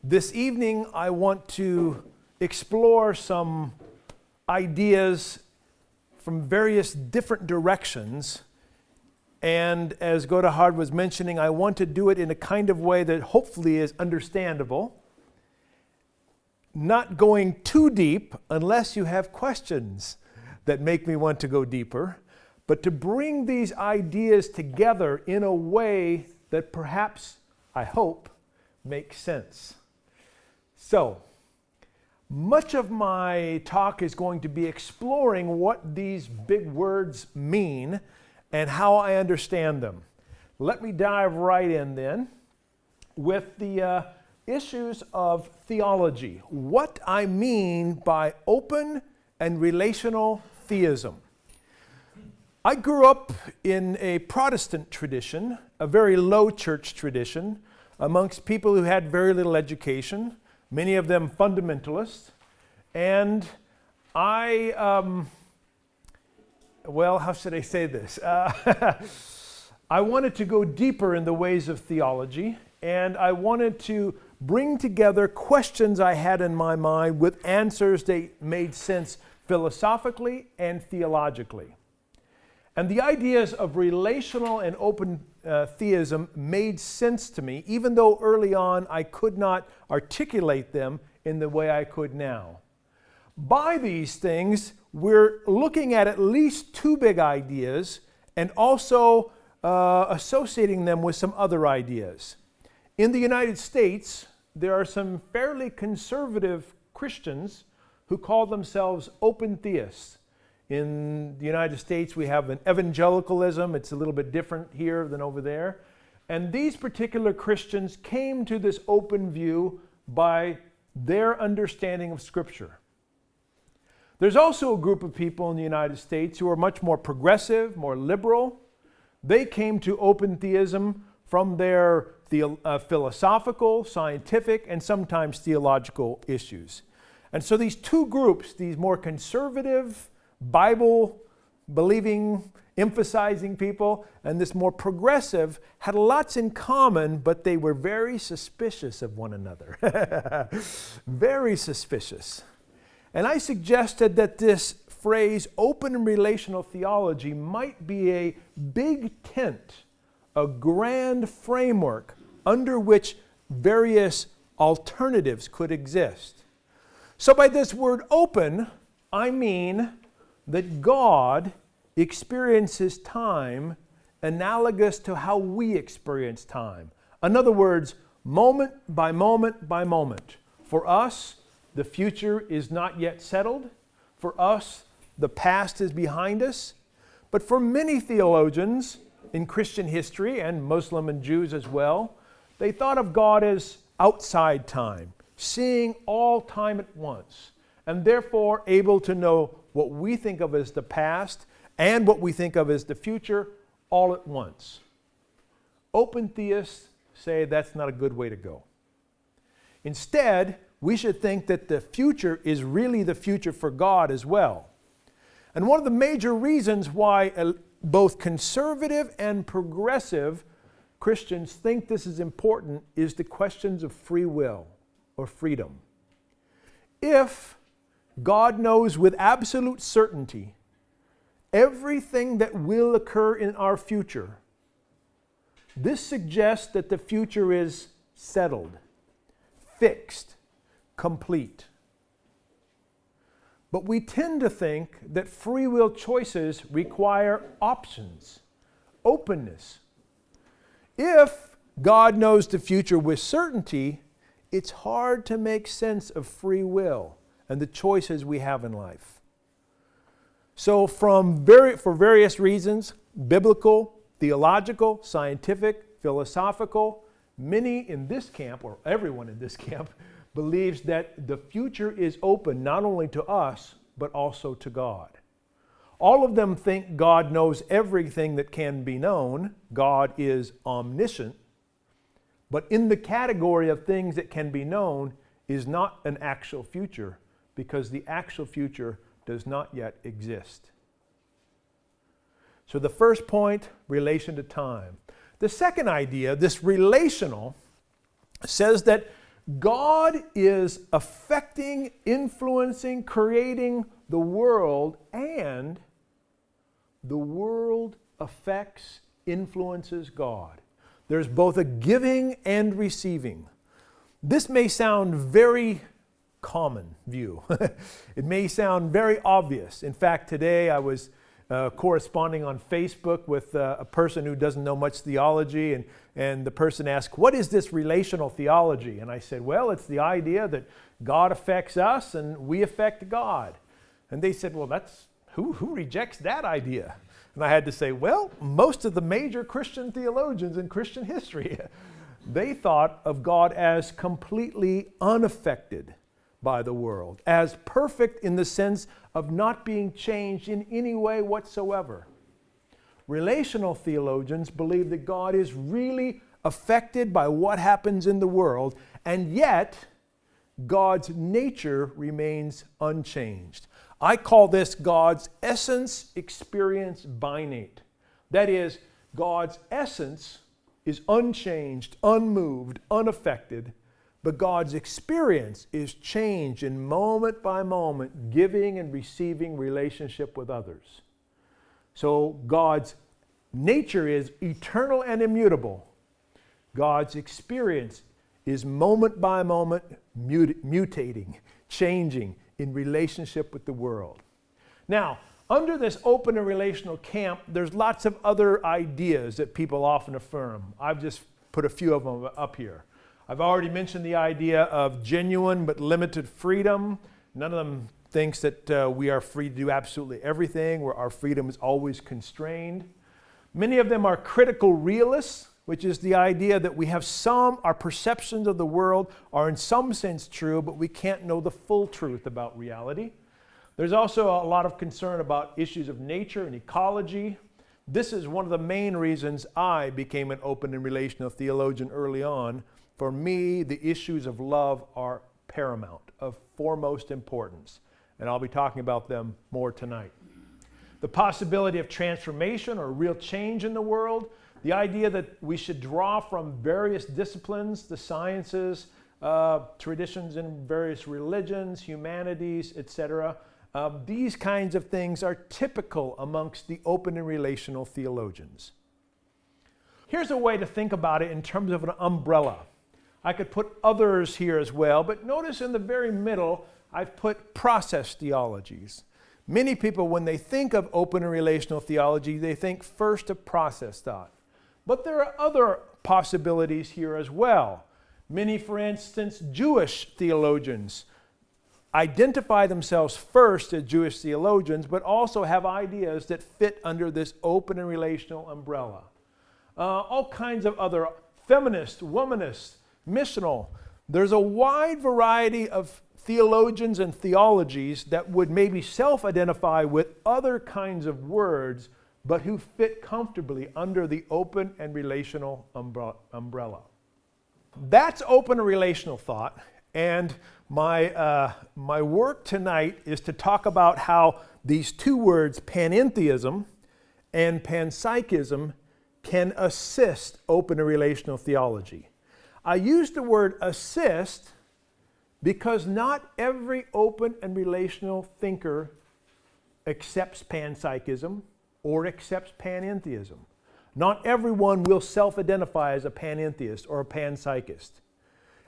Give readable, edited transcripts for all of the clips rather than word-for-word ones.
This evening, I want to explore some ideas from various different directions. And as Godehard was mentioning, I want to do it in a kind of way that hopefully is understandable, not going too deep unless you have questions that make me want to go deeper, but to bring these ideas together in a way that perhaps, I hope, makes sense. So, much of my talk is going to be exploring what these big words mean and how I understand them. Let me dive right in then with the issues of theology. What I mean by open and relational theism. I grew up in a Protestant tradition, a very low church tradition, amongst people who had very little education, many of them fundamentalists. And I, how should I say this? I wanted to go deeper in the ways of theology, and I wanted to bring together questions I had in my mind with answers that made sense philosophically and theologically. And the ideas of relational and open theism made sense to me, even though early on I could not articulate them in the way I could now. By these things, we're looking at least two big ideas and also associating them with some other ideas. In the United States, there are some fairly conservative Christians who call themselves open theists. In the United States, we have an evangelicalism. It's a little bit different here than over there. And these particular Christians came to this open view by their understanding of Scripture. There's also a group of people in the United States who are much more progressive, more liberal. They came to open theism from their philosophical, scientific, and sometimes theological issues. And so these two groups, these more conservative, Bible-believing, emphasizing people, and this more progressive, had lots in common, but they were very suspicious of one another. Very suspicious. And I suggested that this phrase, open and relational theology, might be a big tent, a grand framework under which various alternatives could exist. So by this word open, I mean that God experiences time analogous to how we experience time. In other words, moment by moment by moment. For us, the future is not yet settled. For us, the past is behind us. But for many theologians in Christian history, and Muslim and Jews as well, they thought of God as outside time, seeing all time at once, and therefore able to know what we think of as the past and what we think of as the future all at once. Open theists say that's not a good way to go. Instead, we should think that the future is really the future for God as well. And one of the major reasons why both conservative and progressive Christians think this is important is the questions of free will or freedom. If God knows with absolute certainty everything that will occur in our future, this suggests that the future is settled, fixed, complete. But we tend to think that free will choices require options, openness. If God knows the future with certainty, it's hard to make sense of free will and the choices we have in life. So for various reasons, biblical, theological, scientific, philosophical, many in this camp, or everyone in this camp, believes that the future is open not only to us, but also to God. All of them think God knows everything that can be known. God is omniscient. But in the category of things that can be known is not an actual future, because the actual future does not yet exist. So the first point, relation to time. The second idea, this relational, says that God is affecting, influencing, creating the world, and the world affects, influences God. There's both a giving and receiving. This may sound very common view. It may sound very obvious. In fact, today I was corresponding on Facebook with a person who doesn't know much theology, and the person asked, what is this relational theology? And I said, well, it's the idea that God affects us and we affect God. And they said, well, that's who rejects that idea? And I had to say, well, most of the major Christian theologians in Christian history, they thought of God as completely unaffected by the world, as perfect in the sense of not being changed in any way whatsoever. Relational theologians believe that God is really affected by what happens in the world, and yet God's nature remains unchanged. I call this God's essence experience binate. That is, God's essence is unchanged, unmoved, unaffected, but God's experience is changed in moment by moment, giving and receiving relationship with others. So God's nature is eternal and immutable. God's experience is moment by moment mutating, changing in relationship with the world. Now, under this open and relational camp, there's lots of other ideas that people often affirm. I've just put a few of them up here. I've already mentioned the idea of genuine but limited freedom. None of them thinks that we are free to do absolutely everything, where our freedom is always constrained. Many of them are critical realists, which is the idea that we have our perceptions of the world are in some sense true, but we can't know the full truth about reality. There's also a lot of concern about issues of nature and ecology. This is one of the main reasons I became an open and relational theologian early on. For me, the issues of love are paramount, of foremost importance, and I'll be talking about them more tonight. The possibility of transformation or real change in the world, the idea that we should draw from various disciplines, the sciences, traditions in various religions, humanities, etc. These kinds of things are typical amongst the open and relational theologians. Here's a way to think about it in terms of an umbrella. I could put others here as well, but notice in the very middle, I've put process theologies. Many people, when they think of open and relational theology, they think first of process thought. But there are other possibilities here as well. Many, for instance, Jewish theologians identify themselves first as Jewish theologians, but also have ideas that fit under this open and relational umbrella. All kinds of other feminists, womanists, missional. There's a wide variety of theologians and theologies that would maybe self-identify with other kinds of words, but who fit comfortably under the open and relational umbrella. That's open and relational thought, and my work tonight is to talk about how these two words, panentheism and panpsychism, can assist open and relational theology. I use the word assist because not every open and relational thinker accepts panpsychism or accepts panentheism. Not everyone will self-identify as a panentheist or a panpsychist.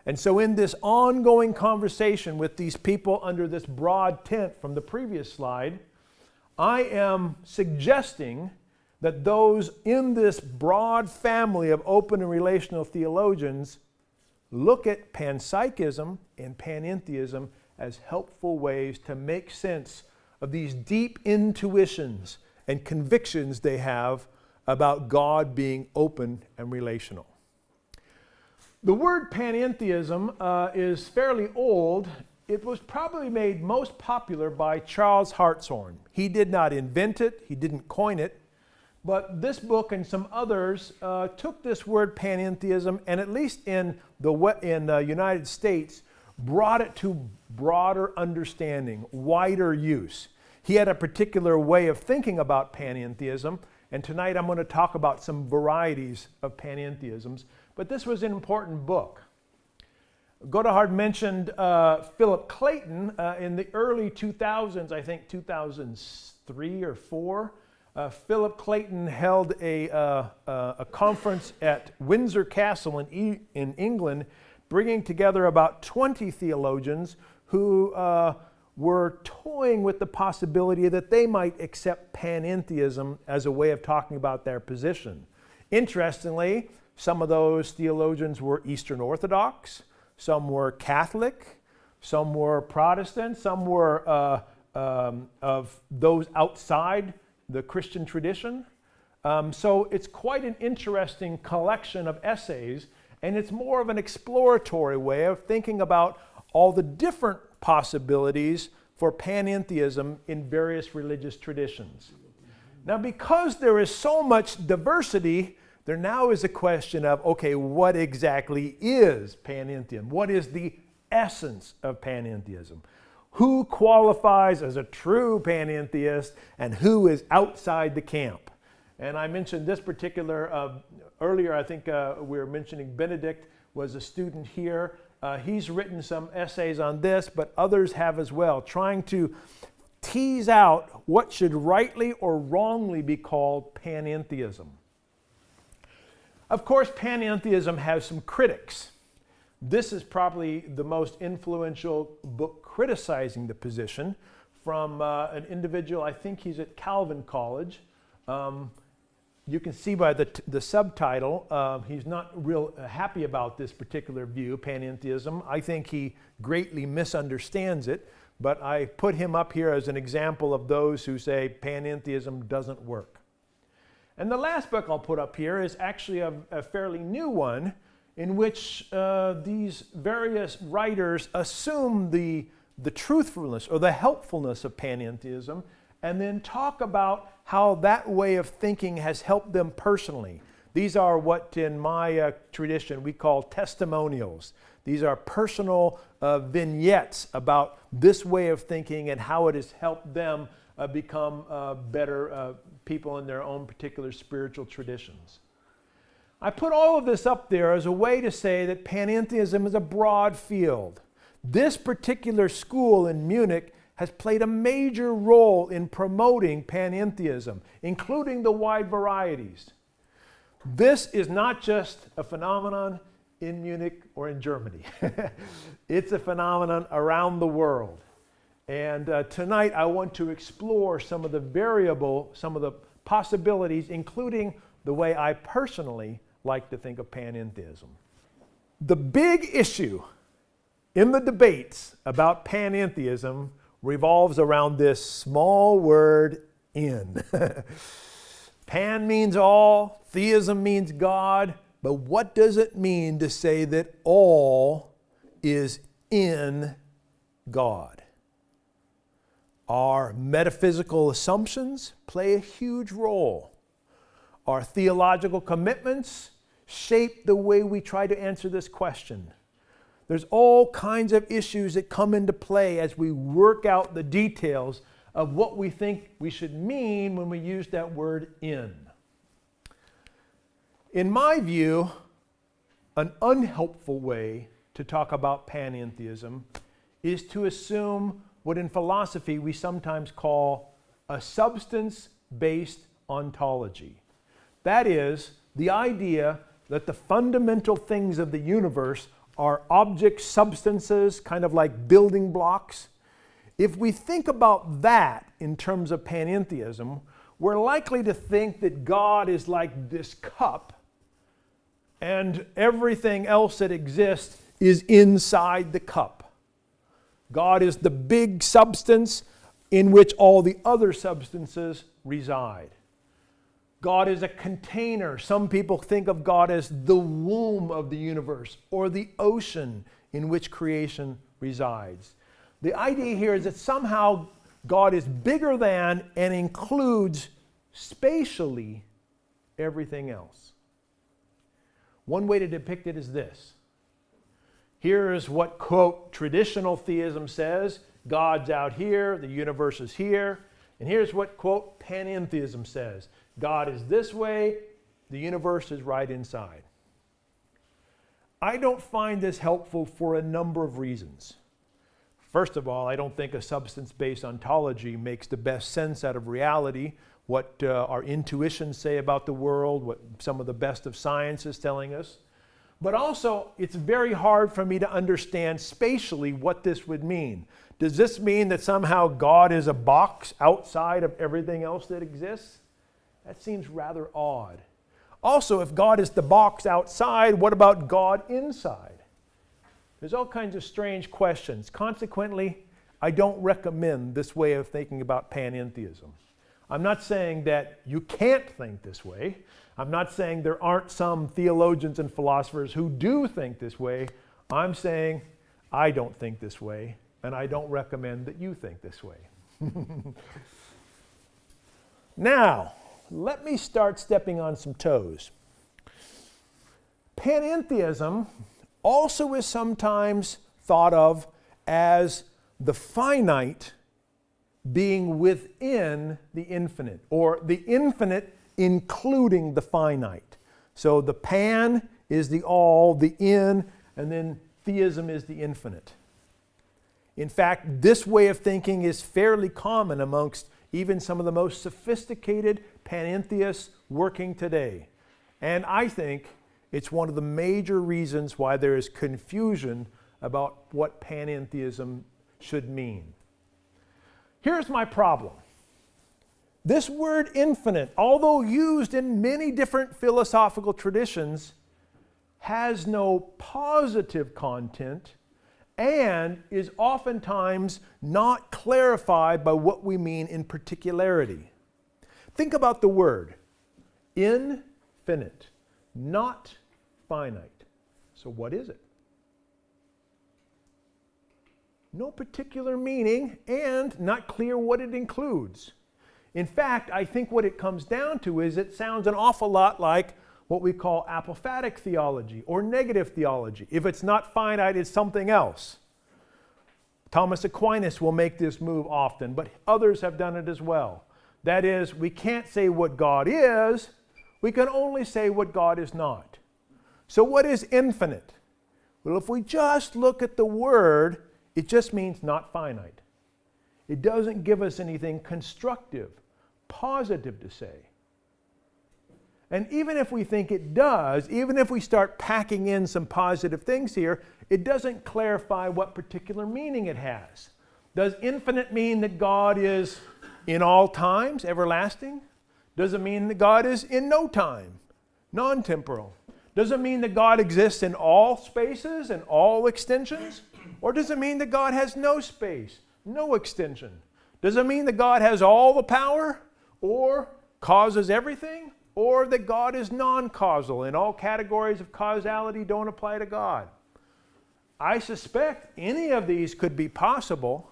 And so in this ongoing conversation with these people under this broad tent from the previous slide, I am suggesting that those in this broad family of open and relational theologians look at panpsychism and panentheism as helpful ways to make sense of these deep intuitions and convictions they have about God being open and relational. The word panentheism is fairly old. It was probably made most popular by Charles Hartshorne. He did not invent it, he didn't coin it, but this book and some others took this word panentheism and, at least in the United States, brought it to broader understanding, wider use. He had a particular way of thinking about panentheism, and tonight I'm going to talk about some varieties of panentheisms, but this was an important book. Godehard mentioned Philip Clayton in the early 2000s, I think 2003 or 4. Philip Clayton held a conference at Windsor Castle in England, bringing together about 20 theologians who were toying with the possibility that they might accept panentheism as a way of talking about their position. Interestingly, some of those theologians were Eastern Orthodox, some were Catholic, some were Protestant, some were of those outside the Christian tradition. So it's quite an interesting collection of essays, and it's more of an exploratory way of thinking about all the different possibilities for panentheism in various religious traditions. Now, because there is so much diversity, there now is a question of, okay, what exactly is panentheism? What is the essence of panentheism? Who qualifies as a true panentheist and who is outside the camp? And I mentioned this particular, earlier I think we were mentioning Benedict was a student here. He's written some essays on this, but others have as well, trying to tease out what should rightly or wrongly be called panentheism. Of course, panentheism has some critics. This is probably the most influential book criticizing the position from an individual, I think he's at Calvin College. You can see by the subtitle, he's not real happy about this particular view, panentheism. I think he greatly misunderstands it, but I put him up here as an example of those who say panentheism doesn't work. And the last book I'll put up here is actually a fairly new one in which these various writers assume the truthfulness or the helpfulness of panentheism and then talk about how that way of thinking has helped them personally. These are what in my tradition we call testimonials. These are personal vignettes about this way of thinking and how it has helped them become better people in their own particular spiritual traditions. I put all of this up there as a way to say that panentheism is a broad field. This particular school in Munich has played a major role in promoting panentheism, including the wide varieties. This is not just a phenomenon in Munich or in Germany. It's a phenomenon around the world. And tonight I want to explore some of the possibilities, including the way I personally like to think of panentheism. The big issue in the debates about panentheism revolves around this small word, in. Pan means all, theism means God, but what does it mean to say that all is in God? Our metaphysical assumptions play a huge role. Our theological commitments shape the way we try to answer this question. There's all kinds of issues that come into play as we work out the details of what we think we should mean when we use that word in. In my view, an unhelpful way to talk about panentheism is to assume what in philosophy we sometimes call a substance-based ontology. That is, the idea that the fundamental things of the universe are object substances, kind of like building blocks. If we think about that in terms of panentheism, we're likely to think that God is like this cup and everything else that exists is inside the cup. God is the big substance in which all the other substances reside. God is a container. Some people think of God as the womb of the universe or the ocean in which creation resides. The idea here is that somehow God is bigger than and includes spatially everything else. One way to depict it is this. Here is what, quote, traditional theism says. God's out here, the universe is here. And here's what, quote, panentheism says. God is this way, the universe is right inside. I don't find this helpful for a number of reasons. First of all, I don't think a substance-based ontology makes the best sense out of reality, what our intuitions say about the world, what some of the best of science is telling us. But also, it's very hard for me to understand spatially what this would mean. Does this mean that somehow God is a box outside of everything else that exists? That seems rather odd. Also, if God is the box outside, what about God inside? There's all kinds of strange questions. Consequently, I don't recommend this way of thinking about panentheism. I'm not saying that you can't think this way. I'm not saying there aren't some theologians and philosophers who do think this way. I'm saying I don't think this way, and I don't recommend that you think this way. Now, let me start stepping on some toes. Panentheism also is sometimes thought of as the finite being within the infinite, or the infinite including the finite. So the pan is the all, the in, and then theism is the infinite. In fact, this way of thinking is fairly common amongst even some of the most sophisticated panentheists working today. And I think it's one of the major reasons why there is confusion about what panentheism should mean. Here's my problem. This word infinite, although used in many different philosophical traditions, has no positive content and is oftentimes not clarified by what we mean in particularity. Think about the word infinite, not finite. So what is it? No particular meaning and not clear what it includes. In fact, I think what it comes down to is it sounds an awful lot like what we call apophatic theology or negative theology. If it's not finite, it's something else. Thomas Aquinas will make this move often, but others have done it as well. That is, we can't say what God is, we can only say what God is not. So what is infinite? Well, if we just look at the word, it just means not finite. It doesn't give us anything constructive, positive to say. And even if we think it does, even if we start packing in some positive things here, it doesn't clarify what particular meaning it has. Does infinite mean that God is in all times, everlasting? Does it mean that God is in no time, non-temporal? Does it mean that God exists in all spaces and all extensions? Or does it mean that God has no space, no extension? Does it mean that God has all the power or causes everything? Or that God is non-causal and all categories of causality don't apply to God? I suspect any of these could be possible,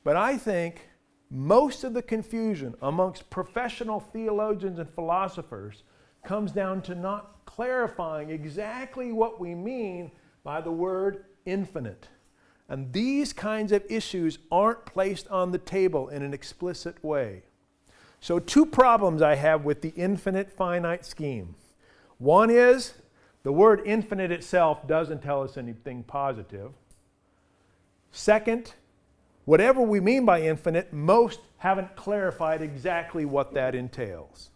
but I think most of the confusion amongst professional theologians and philosophers comes down to not clarifying exactly what we mean by the word infinite. And these kinds of issues aren't placed on the table in an explicit way. So two problems I have with the infinite finite scheme. One is the word infinite itself doesn't tell us anything positive. Second, whatever we mean by infinite, most haven't clarified exactly what that entails.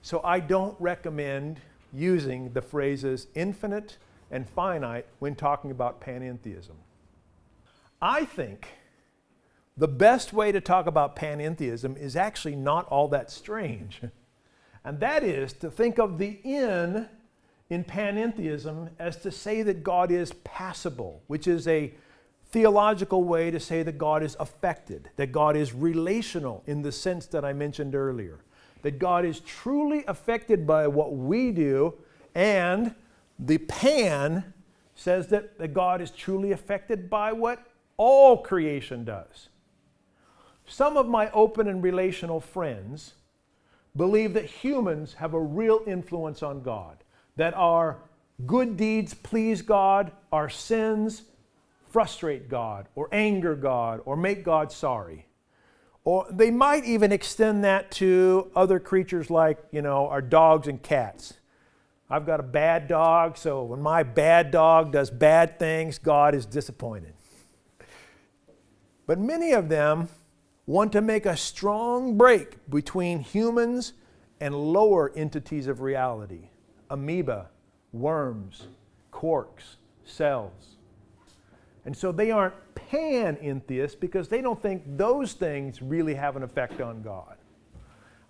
So I don't recommend using the phrases infinite and finite when talking about panentheism. I think the best way to talk about panentheism is actually not all that strange. And that is to think of the in panentheism as to say that God is passible, which is a theological way to say that God is affected, that God is relational in the sense that I mentioned earlier, that God is truly affected by what we do, and the pan says that God is truly affected by what all creation does. Some of my open and relational friends believe that humans have a real influence on God, that our good deeds please God, our sins frustrate God, or anger God, or make God sorry. Or they might even extend that to other creatures like, our dogs and cats. I've got a bad dog, so when my bad dog does bad things, God is disappointed. But many of them want to make a strong break between humans and lower entities of reality. Amoeba, worms, quarks, cells. And so they aren't panentheists because they don't think those things really have an effect on God.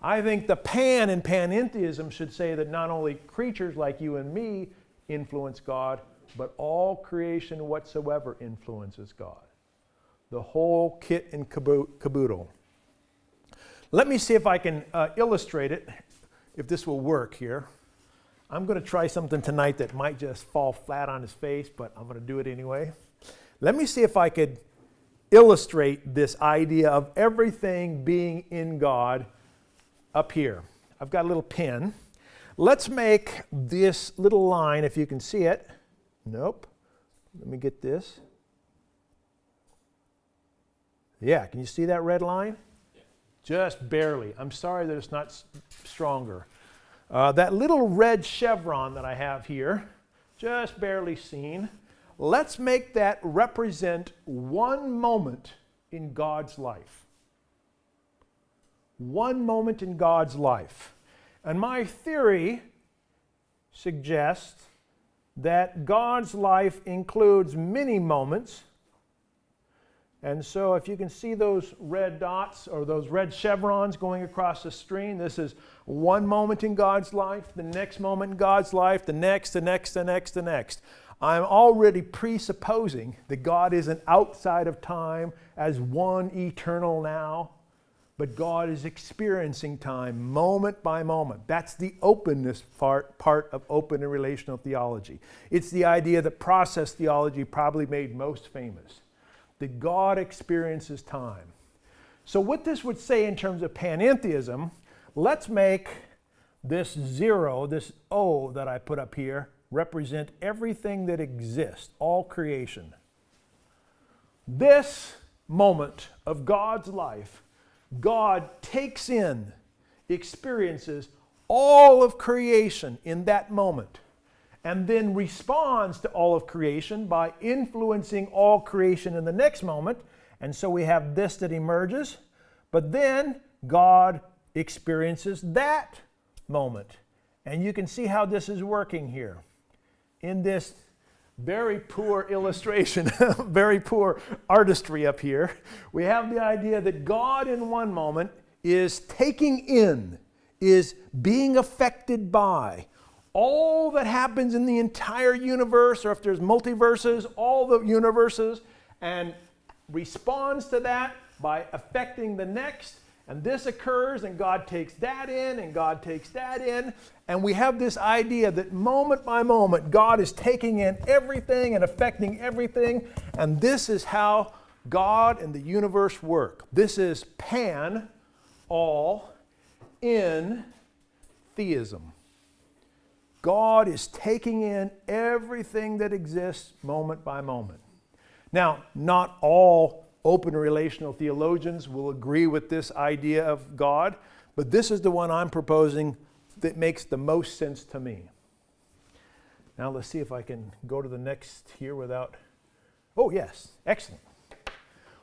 I think the pan in panentheism should say that not only creatures like you and me influence God, but all creation whatsoever influences God. The whole kit and caboodle. Let me see if I can illustrate it, if this will work here. I'm going to try something tonight that might just fall flat on his face, but I'm going to do it anyway. Let me see if I could illustrate this idea of everything being in God up here. I've got a little pin. Let's make this little line, if you can see it. Nope. Let me get this. Yeah, can you see that red line? Yeah. Just barely. I'm sorry that it's not stronger. That little red chevron that I have here, just barely seen. Let's make that represent one moment in God's life. One moment in God's life. And my theory suggests that God's life includes many moments. And so if you can see those red dots or those red chevrons going across the screen, this is one moment in God's life, the next moment in God's life, the next, the next, the next, the next. I'm already presupposing that God isn't outside of time as one eternal now, but God is experiencing time moment by moment. That's the openness part of open and relational theology. It's the idea that process theology probably made most famous, that God experiences time. So what this would say in terms of panentheism, let's make this zero, this O that I put up here, represent everything that exists, all creation. This moment of God's life, God takes in, experiences all of creation in that moment, and then responds to all of creation by influencing all creation in the next moment. And so we have this that emerges, but then God experiences that moment. And you can see how this is working here. In this very poor illustration, very poor artistry up here, we have the idea that God in one moment is taking in, is being affected by all that happens in the entire universe, or if there's multiverses, all the universes, and responds to that by affecting the next. And this occurs, and God takes that in, and God takes that in. And we have this idea that moment by moment, God is taking in everything and affecting everything. And this is how God and the universe work. This is pan, all, in theism. God is taking in everything that exists moment by moment. Now, not all open relational theologians will agree with this idea of God, but this is the one I'm proposing that makes the most sense to me. Now let's see if I can go to the next here without... Oh yes, excellent.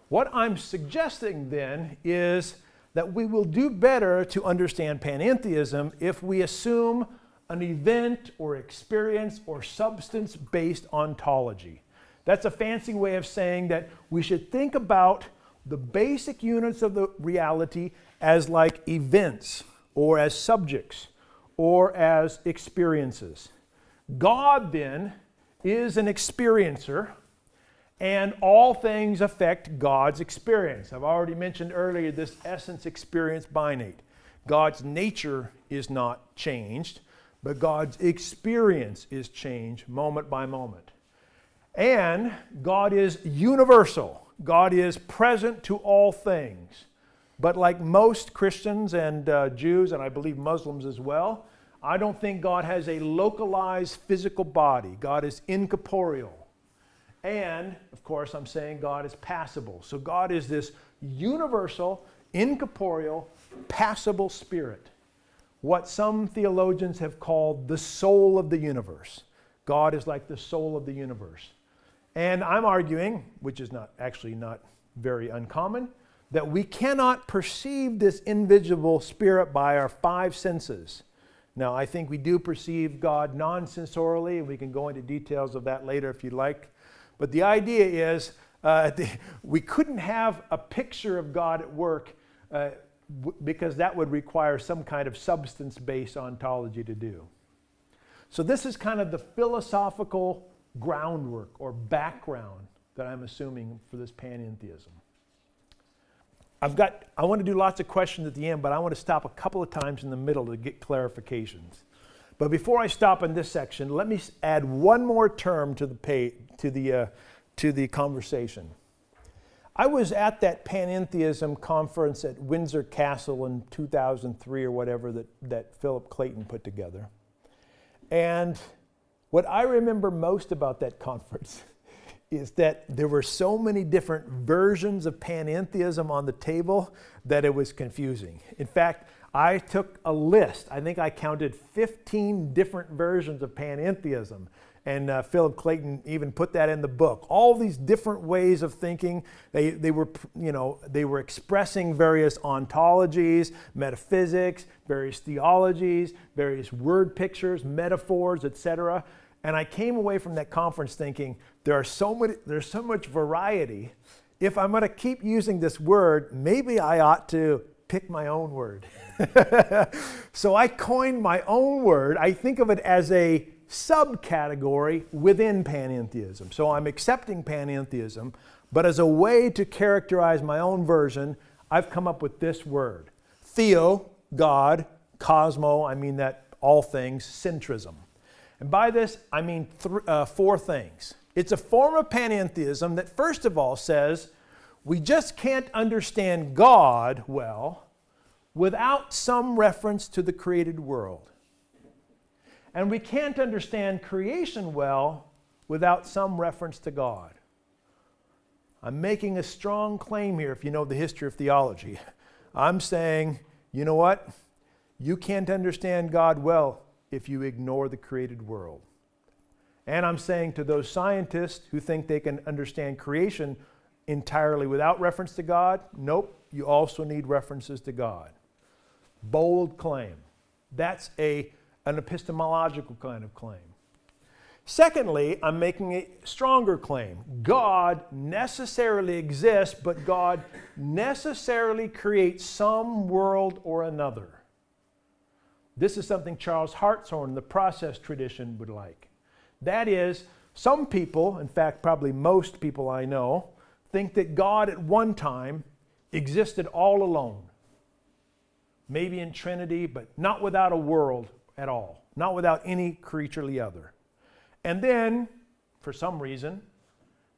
What I'm suggesting then is that we will do better to understand panentheism if we assume an event or experience or substance-based ontology. That's a fancy way of saying that we should think about the basic units of the reality as like events or as subjects or as experiences. God then is an experiencer, and all things affect God's experience. I've already mentioned earlier this essence experience binate. God's nature is not changed, but God's experience is changed moment by moment. And God is universal. God is present to all things. But like most Christians and Jews, and I believe Muslims as well, I don't think God has a localized physical body. God is incorporeal. And, of course, I'm saying God is passible. So God is this universal, incorporeal, passible spirit. what some theologians have called the soul of the universe. God is like the soul of the universe. And I'm arguing, which is not very uncommon, that we cannot perceive this invisible spirit by our five senses. Now, I think we do perceive God non-sensorially, and we can go into details of that later if you'd like. But the idea is we couldn't have a picture of God at work because that would require some kind of substance-based ontology to do. So this is kind of the philosophical groundwork or background that I'm assuming for this panentheism. I want to do lots of questions at the end, but I want to stop a couple of times in the middle to get clarifications. But before I stop in this section, let me add one more term to the conversation. I was at that panentheism conference at Windsor Castle in 2003 or whatever that Philip Clayton put together. And what I remember most about that conference is that there were so many different versions of panentheism on the table that it was confusing. In fact, I took a list. I think I counted 15 different versions of panentheism. And Philip Clayton even put that in the book. All these different ways of thinking. They were expressing various ontologies, metaphysics, various theologies, various word pictures, metaphors, etc. And I came away from that conference thinking, there's so much variety. If I'm going to keep using this word, maybe I ought to pick my own word. So I coined my own word. I think of it as a subcategory within panentheism. So I'm accepting panentheism, but as a way to characterize my own version, I've come up with this word. Theo, God, cosmo, I mean that all things, centrism. And by this, I mean four things. It's a form of panentheism that first of all says, we just can't understand God well without some reference to the created world. And we can't understand creation well without some reference to God. I'm making a strong claim here if you know the history of theology. I'm saying, you know what? You can't understand God well if you ignore the created world. And I'm saying to those scientists who think they can understand creation entirely without reference to God, nope, you also need references to God. Bold claim. That's an epistemological kind of claim. Secondly, I'm making a stronger claim. God necessarily exists, but God necessarily creates some world or another. This is something Charles Hartshorne, the process tradition, would like. That is, some people, in fact probably most people I know, think that God at one time existed all alone. Maybe in Trinity, but not without a world at all. Not without any creaturely other. And then, for some reason,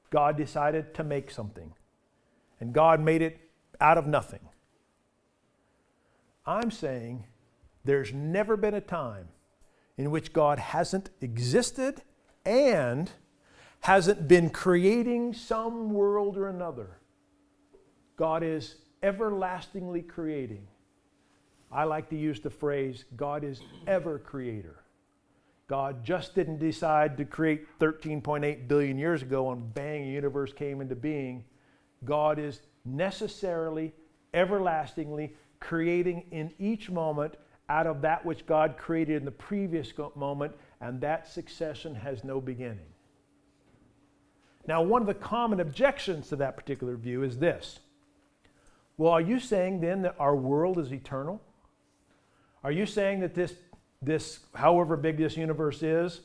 God decided to make something. And God made it out of nothing. I'm saying there's never been a time in which God hasn't existed and hasn't been creating some world or another. God is everlastingly creating. I like to use the phrase, God is ever creator. God just didn't decide to create 13.8 billion years ago and bang, the universe came into being. God is necessarily, everlastingly creating in each moment out of that which God created in the previous moment, and that succession has no beginning. Now, one of the common objections to that particular view is this. Well, are you saying then that our world is eternal? Are you saying that this, however big this universe is,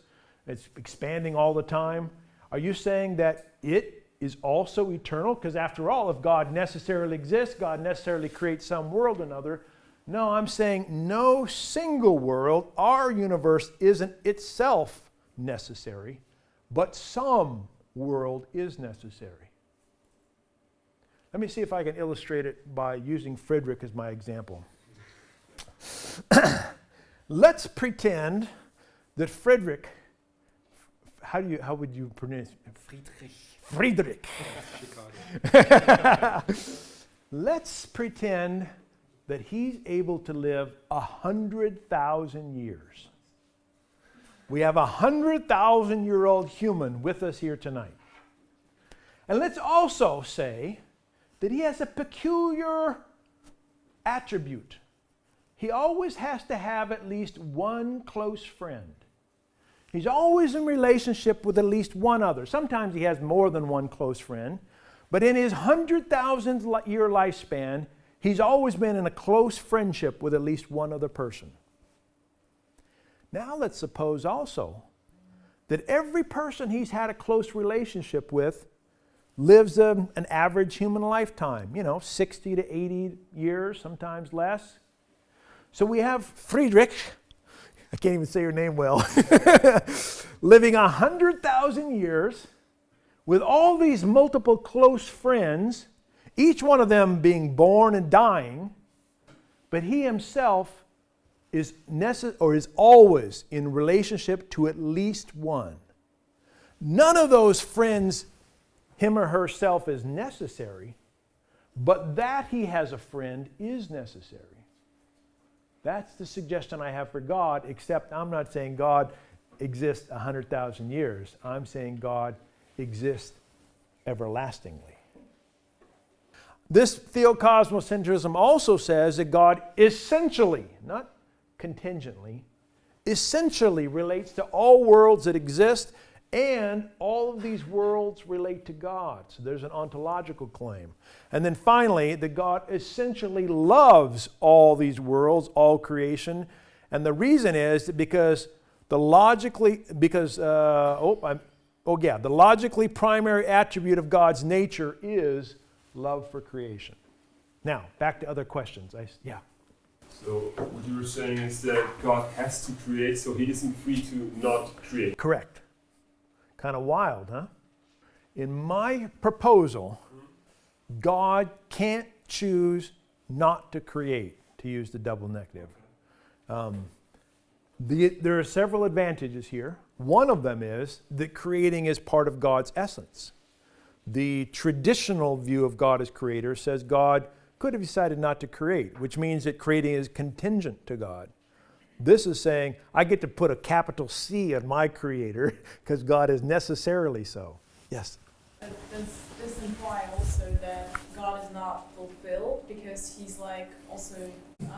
it's expanding all the time, are you saying that it is also eternal? Because after all, if God necessarily exists, God necessarily creates some world or another. No, I'm saying no single world, our universe isn't itself necessary, but some world is necessary. Let me see if I can illustrate it by using Friedrich as my example. Let's pretend that Friedrich, how would you pronounce it? Friedrich. Let's pretend that he's able to live 100,000 years. We have a 100,000-year-old human with us here tonight. And let's also say that he has a peculiar attribute. He always has to have at least one close friend. He's always in relationship with at least one other. Sometimes he has more than one close friend, but in his 100,000-year lifespan, he's always been in a close friendship with at least one other person. Now let's suppose also that every person he's had a close relationship with lives an average human lifetime, 60 to 80 years, sometimes less. So we have Friedrich, I can't even say your name well, living 100,000 years with all these multiple close friends, each one of them being born and dying, but he himself is always in relationship to at least one. None of those friends, him or herself, is necessary, but that he has a friend is necessary. That's the suggestion I have for God, except I'm not saying God exists 100,000 years. I'm saying God exists everlastingly. This theocosmocentrism also says that God essentially, not contingently, essentially relates to all worlds that exist, and all of these worlds relate to God. So there's an ontological claim. And then finally, that God essentially loves all these worlds, all creation. And the reason is because the logically primary attribute of God's nature is love for creation. Now, back to other questions. So what you were saying is that God has to create, so he isn't free to not create. Correct. Kind of wild, huh? In my proposal, God can't choose not to create, to use the double negative. There are several advantages here. One of them is that creating is part of God's essence. The traditional view of God as creator says God could have decided not to create, which means that creating is contingent to God. This is saying, I get to put a capital C on my creator because God is necessarily so. Yes? Does this imply also that God is not fulfilled because he's like also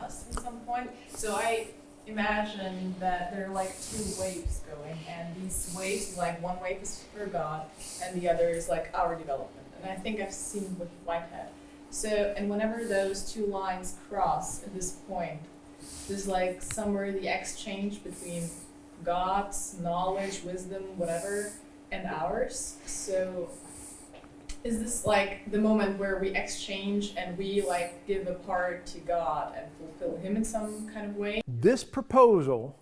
us at some point? So I imagine that there are like two waves going, and these waves, like one wave is for God and the other is like our development. And I think I've seen with Whitehead. So, and whenever those two lines cross at this point, there's like somewhere the exchange between God's knowledge, wisdom, whatever, and ours. So is this like the moment where we exchange and we like give a part to God and fulfill him in some kind of way? This proposal,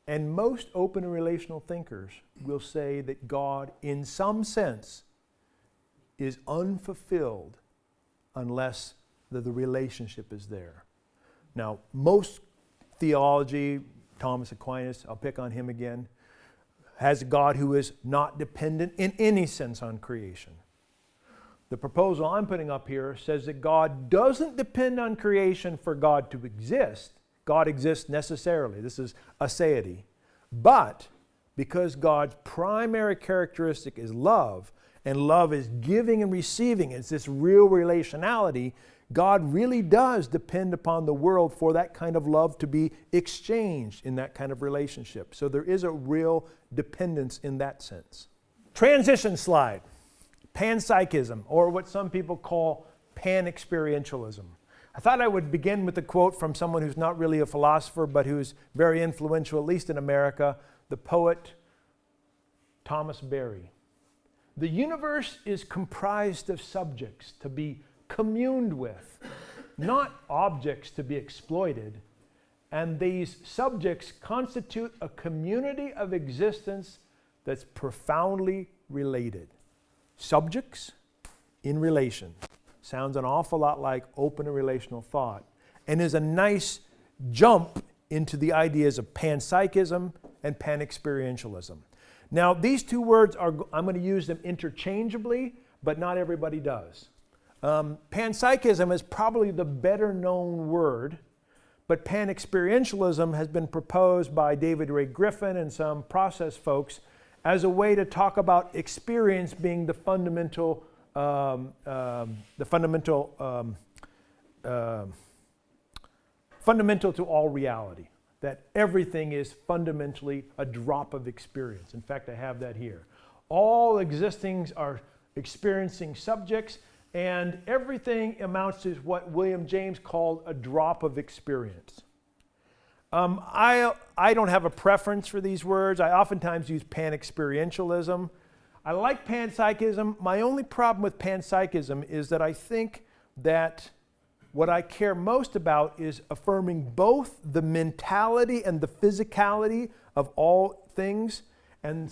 and most open and relational thinkers will say that God, in some sense, is unfulfilled unless the relationship is there. Now, most theology, Thomas Aquinas, I'll pick on him again, has a God who is not dependent in any sense on creation. The proposal I'm putting up here says that God doesn't depend on creation for God to exist. God exists necessarily. This is aseity. But because God's primary characteristic is love, and love is giving and receiving, it's this real relationality, God really does depend upon the world for that kind of love to be exchanged in that kind of relationship. So there is a real dependence in that sense. Transition slide. Panpsychism, or what some people call pan-experientialism. I thought I would begin with a quote from someone who's not really a philosopher, but who's very influential, at least in America, the poet Thomas Berry. The universe is comprised of subjects to be communed with, not objects to be exploited. And these subjects constitute a community of existence that's profoundly related. Subjects in relation. Sounds an awful lot like open and relational thought, and is a nice jump into the ideas of panpsychism and pan-experientialism. Now, these two words I'm going to use them interchangeably, but not everybody does. Panpsychism is probably the better known word, but panexperientialism has been proposed by David Ray Griffin and some process folks as a way to talk about experience being the fundamental to all reality, that everything is fundamentally a drop of experience. In fact, I have that here. All existings are experiencing subjects, and everything amounts to what William James called a drop of experience. I don't have a preference for these words. I oftentimes use panexperientialism. I like panpsychism. My only problem with panpsychism is that I think that what I care most about is affirming both the mentality and the physicality of all things, and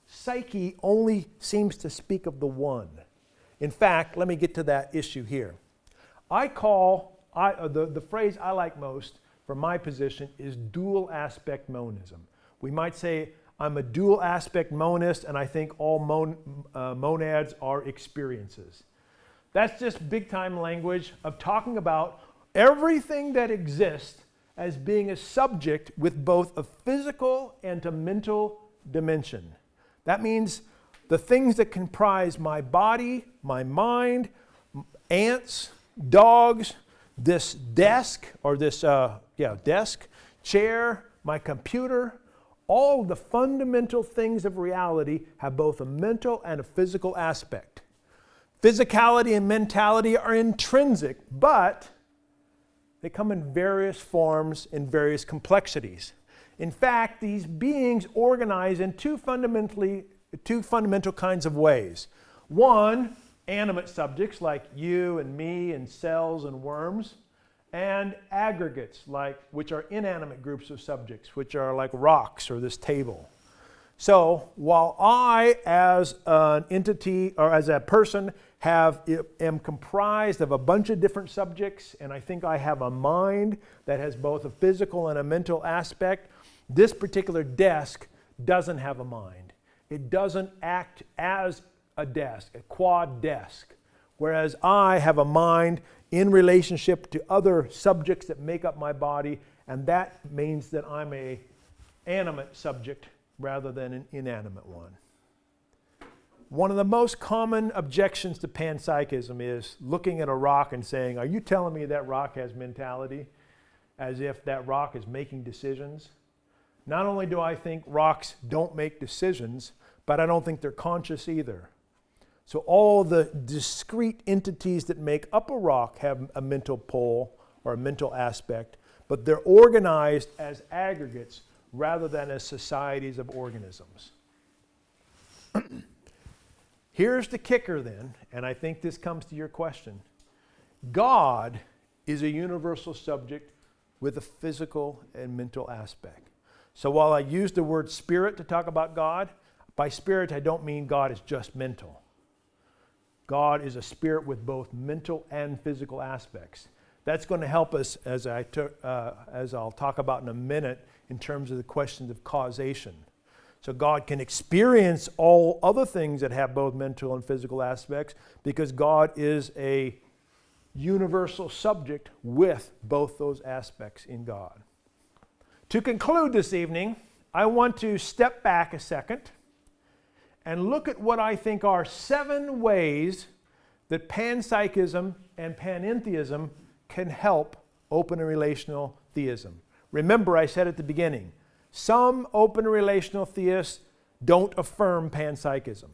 psyche only seems to speak of the one. In fact, let me get to that issue here. The phrase I like most for my position is dual aspect monism. We might say I'm a dual aspect monist, and I think all monads are experiences. That's just big time language of talking about everything that exists as being a subject with both a physical and a mental dimension. That means the things that comprise my body, my mind, ants, dogs, this desk, or this desk, chair, my computer, all the fundamental things of reality have both a mental and a physical aspect. Physicality and mentality are intrinsic, but they come in various forms and various complexities. In fact, these beings organize in two fundamental kinds of ways. One, animate subjects like you and me and cells and worms, and aggregates which are inanimate groups of subjects, which are like rocks or this table. So while I, as an entity or as a person, am comprised of a bunch of different subjects, and I think I have a mind that has both a physical and a mental aspect, this particular desk doesn't have a mind. It doesn't act as a desk, a quad desk, whereas I have a mind in relationship to other subjects that make up my body, and that means that I'm an animate subject rather than an inanimate one. One of the most common objections to panpsychism is looking at a rock and saying, are you telling me that rock has mentality? As if that rock is making decisions. Not only do I think rocks don't make decisions, but I don't think they're conscious either. So all the discrete entities that make up a rock have a mental pole or a mental aspect, but they're organized as aggregates rather than as societies of organisms. Here's the kicker then, and I think this comes to your question. God is a universal subject with a physical and mental aspect. So while I use the word spirit to talk about God, by spirit I don't mean God is just mental. God is a spirit with both mental and physical aspects. That's going to help us, as I'll talk about in a minute, in terms of the questions of causation. So God can experience all other things that have both mental and physical aspects because God is a universal subject with both those aspects in God. To conclude this evening, I want to step back a second and look at what I think are 7 ways that panpsychism and panentheism can help open and relational theism. Remember, I said at the beginning, some open and relational theists don't affirm panpsychism.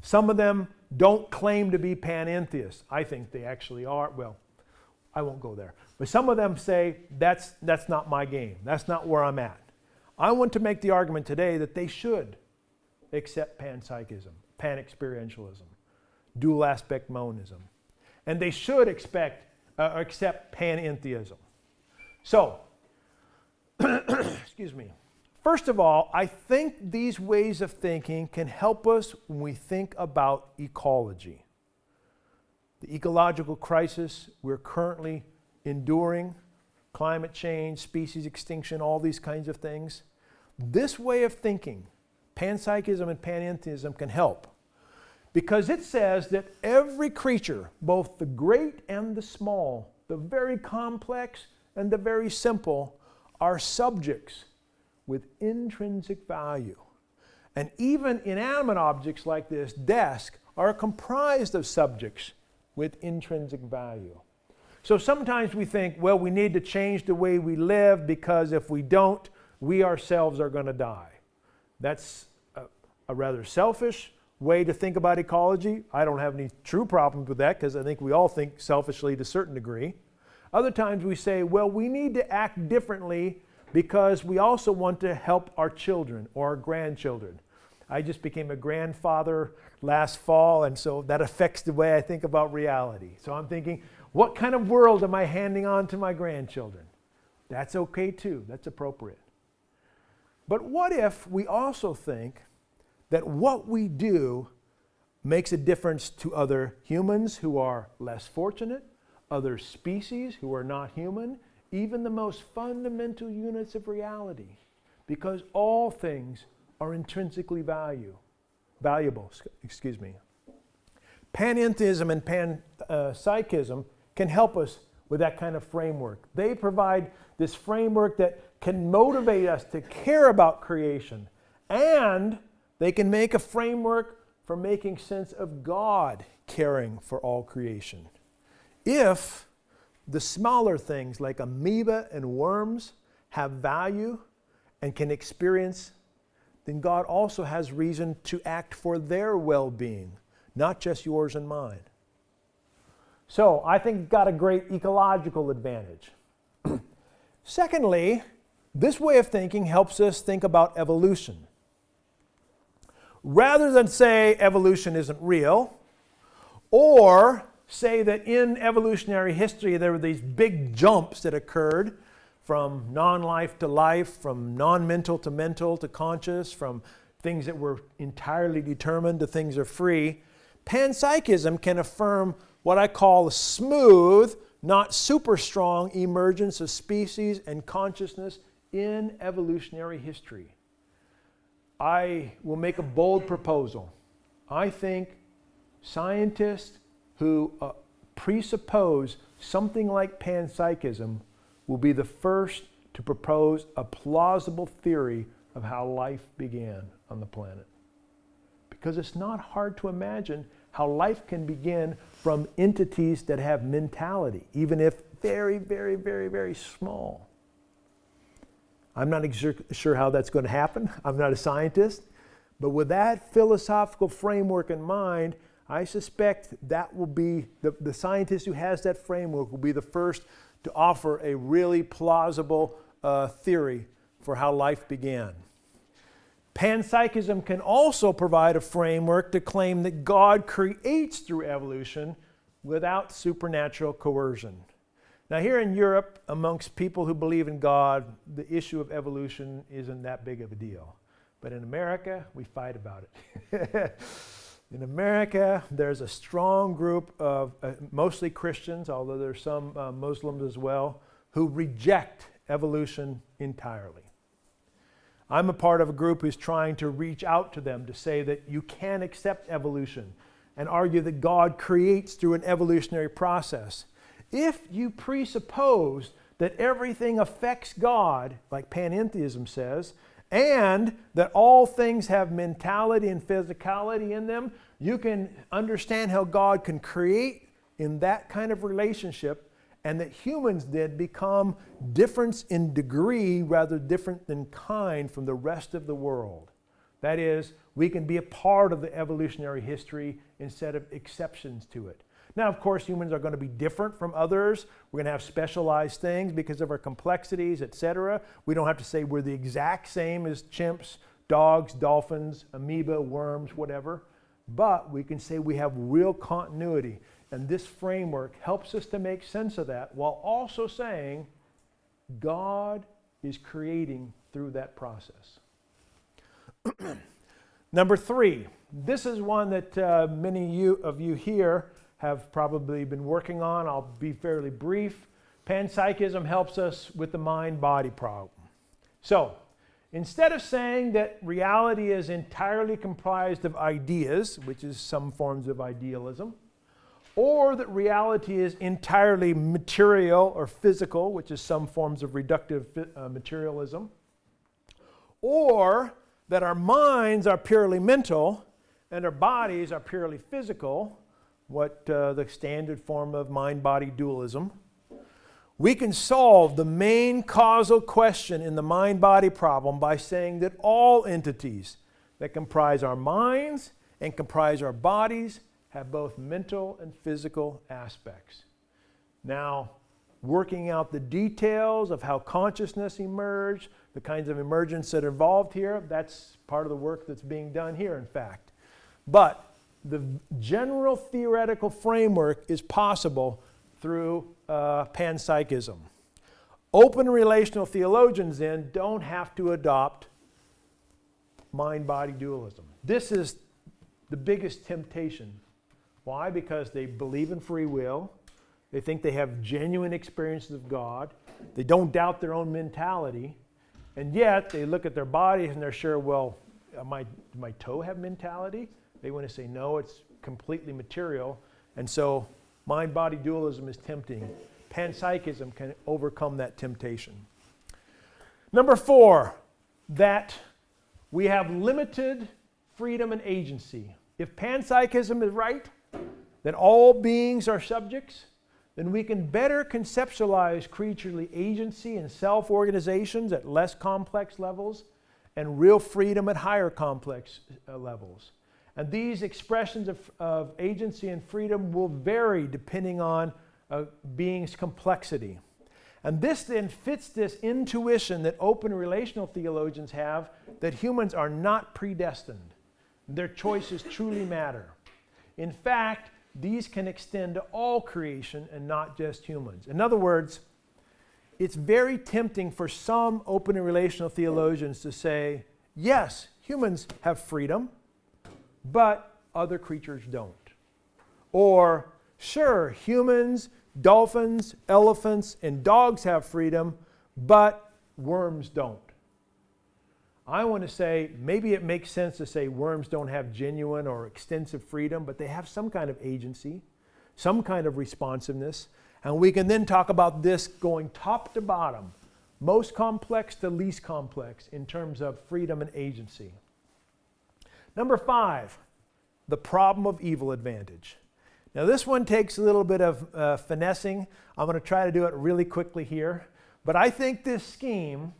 Some of them don't claim to be panentheists. I think they actually are. Well, I won't go there. But some of them say, that's not my game. That's not where I'm at. I want to make the argument today that they should accept panpsychism, panexperientialism, dual aspect monism. And they should accept panentheism. So, excuse me. First of all, I think these ways of thinking can help us when we think about ecology. The ecological crisis we're currently enduring, climate change, species extinction, all these kinds of things. This way of thinking, panpsychism and panentheism, can help. because it says that every creature, both the great and the small, the very complex and the very simple, are subjects with intrinsic value. And even inanimate objects like this desk are comprised of subjects with intrinsic value. So sometimes we think, well, we need to change the way we live because if we don't, we ourselves are going to die. That's a rather selfish way to think about ecology. I don't have any true problems with that because I think we all think selfishly to a certain degree. Other times we say, well, we need to act differently because we also want to help our children or our grandchildren. I just became a grandfather last fall, and so that affects the way I think about reality. So I'm thinking, what kind of world am I handing on to my grandchildren? That's okay too. That's appropriate. But what if we also think that what we do makes a difference to other humans who are less fortunate, other species who are not human, even the most fundamental units of reality, because all things are intrinsically valuable. Panentheism and Panpsychism can help us with that kind of framework. They provide this framework that can motivate us to care about creation, and they can make a framework for making sense of God caring for all creation. If the smaller things like amoeba and worms have value and can experience, then God also has reason to act for their well-being, not just yours and mine. So I think it's got a great ecological advantage. Secondly, this way of thinking helps us think about evolution. Rather than say evolution isn't real, or say that in evolutionary history there were these big jumps that occurred from non-life to life, from non-mental to mental to conscious, from things that were entirely determined to things that are free, Panpsychism can affirm what I call a smooth, not super strong emergence of species and consciousness in evolutionary history. I will make a bold proposal. I think scientists who presuppose something like panpsychism will be the first to propose a plausible theory of how life began on the planet. Because it's not hard to imagine how life can begin from entities that have mentality, even if very, very, very, very small. I'm not sure how that's going to happen. I'm not a scientist. But with that philosophical framework in mind, I suspect that will be, the scientist who has that framework will be the first to offer a really plausible theory for how life began. Panpsychism can also provide a framework to claim that God creates through evolution without supernatural coercion. Now here in Europe, amongst people who believe in God, the issue of evolution isn't that big of a deal. But in America, we fight about it. In America, there's a strong group of mostly Christians, although there's some Muslims as well, who reject evolution entirely. I'm a part of a group who's trying to reach out to them to say that you can accept evolution and argue that God creates through an evolutionary process. If you presuppose that everything affects God, like panentheism says, and that all things have mentality and physicality in them, you can understand how God can create in that kind of relationship, and that humans did become difference in degree rather different than kind from the rest of the world. That is, we can be a part of the evolutionary history instead of exceptions to it. Now, of course, humans are going to be different from others. We're going to have specialized things because of our complexities, etc. We don't have to say we're the exact same as chimps, dogs, dolphins, amoeba, worms, whatever. But we can say we have real continuity. And this framework helps us to make sense of that while also saying God is creating through that process. Number 3, this is one that many of you here have probably been working on. I'll be fairly brief. Panpsychism helps us with the mind-body problem. So, Instead of saying that reality is entirely comprised of ideas, which is some forms of idealism, or that reality is entirely material or physical, which is some forms of reductive materialism, or that our minds are purely mental and our bodies are purely physical, what the standard form of mind-body dualism, we can solve the main causal question in the mind-body problem by saying that all entities that comprise our minds and comprise our bodies have both mental and physical aspects. Now, working out the details of how consciousness emerged, the kinds of emergence that are involved here, that's part of the work that's being done here, in fact. But the general theoretical framework is possible through panpsychism. Open relational theologians then don't have to adopt mind-body dualism. This is the biggest temptation. Why? Because they believe in free will. They think they have genuine experiences of God. They don't doubt their own mentality. And yet they look at their bodies and they're sure, well, does my toe have mentality? They want to say, no, it's completely material. And so mind-body dualism is tempting. Panpsychism can overcome that temptation. Number 4, that we have limited freedom and agency. If panpsychism is right, that all beings are subjects, then we can better conceptualize creaturely agency and self-organizations at less complex levels and real freedom at higher complex levels. And these expressions of agency and freedom will vary depending on a being's complexity. And this then fits this intuition that open relational theologians have that humans are not predestined. Their choices truly matter. In fact, these can extend to all creation and not just humans. In other words, it's very tempting for some open and relational theologians to say, yes, humans have freedom, but other creatures don't. Or, sure, humans, dolphins, elephants, and dogs have freedom, but worms don't. I want to say maybe it makes sense to say worms don't have genuine or extensive freedom, but they have some kind of agency, some kind of responsiveness, and we can then talk about this going top to bottom, most complex to least complex in terms of freedom and agency. Number 5, the problem of evil advantage. Now this one takes a little bit of finessing. I'm going to try to do it really quickly here, but I think this scheme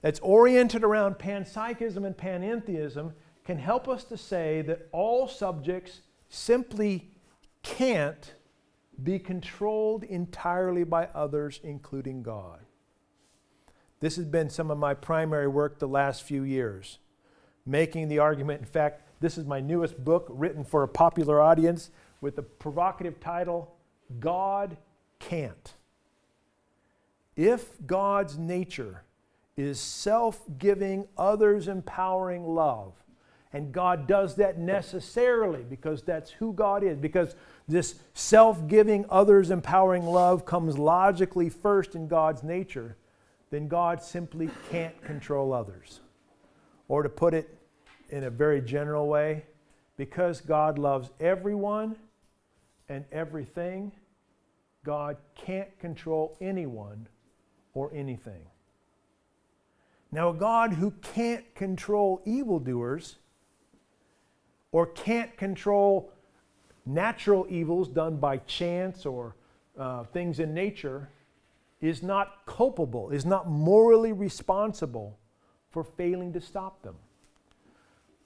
that's oriented around panpsychism and panentheism can help us to say that all subjects simply can't be controlled entirely by others, including God. This has been some of my primary work the last few years, making the argument. In fact, this is my newest book written for a popular audience with the provocative title, God Can't. If God's nature is self-giving, others-empowering love, and God does that necessarily because that's who God is, because this self-giving, others-empowering love comes logically first in God's nature, then God simply can't control others. Or to put it in a very general way, because God loves everyone and everything, God can't control anyone or anything. Now, a God who can't control evildoers or can't control natural evils done by chance or things in nature is not culpable, is not morally responsible for failing to stop them.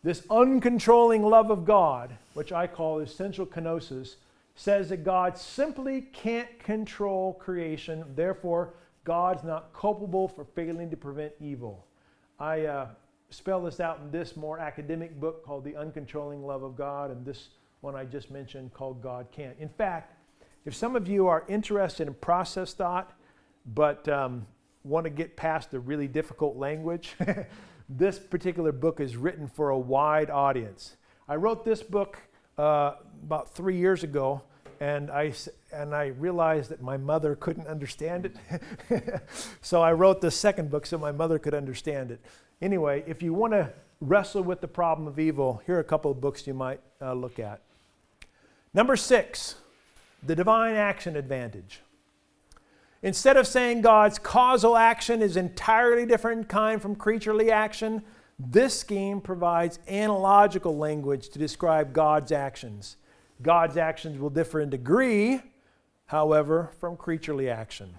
This uncontrolling love of God, which I call essential kenosis, says that God simply can't control creation, therefore God's not culpable for failing to prevent evil. I spell this out in this more academic book called The Uncontrolling Love of God, and this one I just mentioned called God Can't. In fact, if some of you are interested in process thought, but want to get past the really difficult language, this particular book is written for a wide audience. I wrote this book about 3 years ago, and I realized that my mother couldn't understand it. So I wrote the second book so my mother could understand it. Anyway, if you want to wrestle with the problem of evil, here are a couple of books you might look at. Number 6, The Divine Action Advantage. Instead of saying God's causal action is entirely different in kind from creaturely action, this scheme provides analogical language to describe God's actions. God's actions will differ in degree, however, from creaturely action.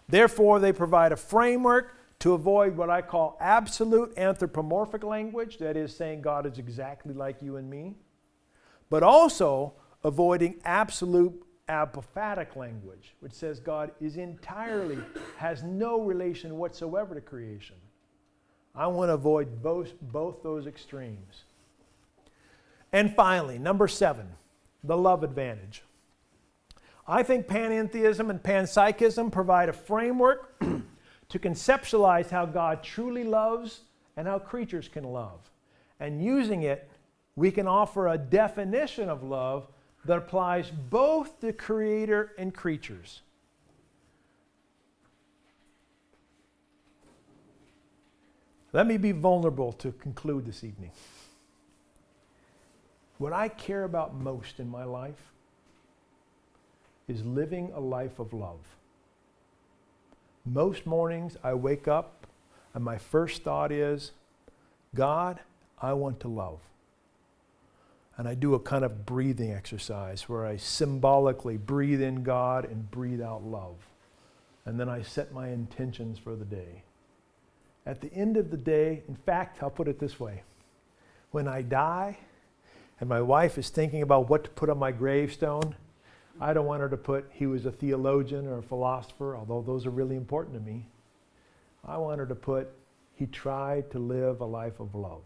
Therefore, they provide a framework to avoid what I call absolute anthropomorphic language, that is, saying God is exactly like you and me, but also avoiding absolute apophatic language, which says God is entirely, has no relation whatsoever to creation. I want to avoid both those extremes. And finally, number 7, the love advantage. I think panentheism and panpsychism provide a framework to conceptualize how God truly loves and how creatures can love. And using it, we can offer a definition of love that applies both to creator and creatures. Let me be vulnerable to conclude this evening. What I care about most in my life is living a life of love. Most mornings I wake up and my first thought is, God, I want to love. And I do a kind of breathing exercise where I symbolically breathe in God and breathe out love. And then I set my intentions for the day. At the end of the day, in fact, I'll put it this way. When I die and my wife is thinking about what to put on my gravestone, I don't want her to put he was a theologian or a philosopher, although those are really important to me. I want her to put he tried to live a life of love.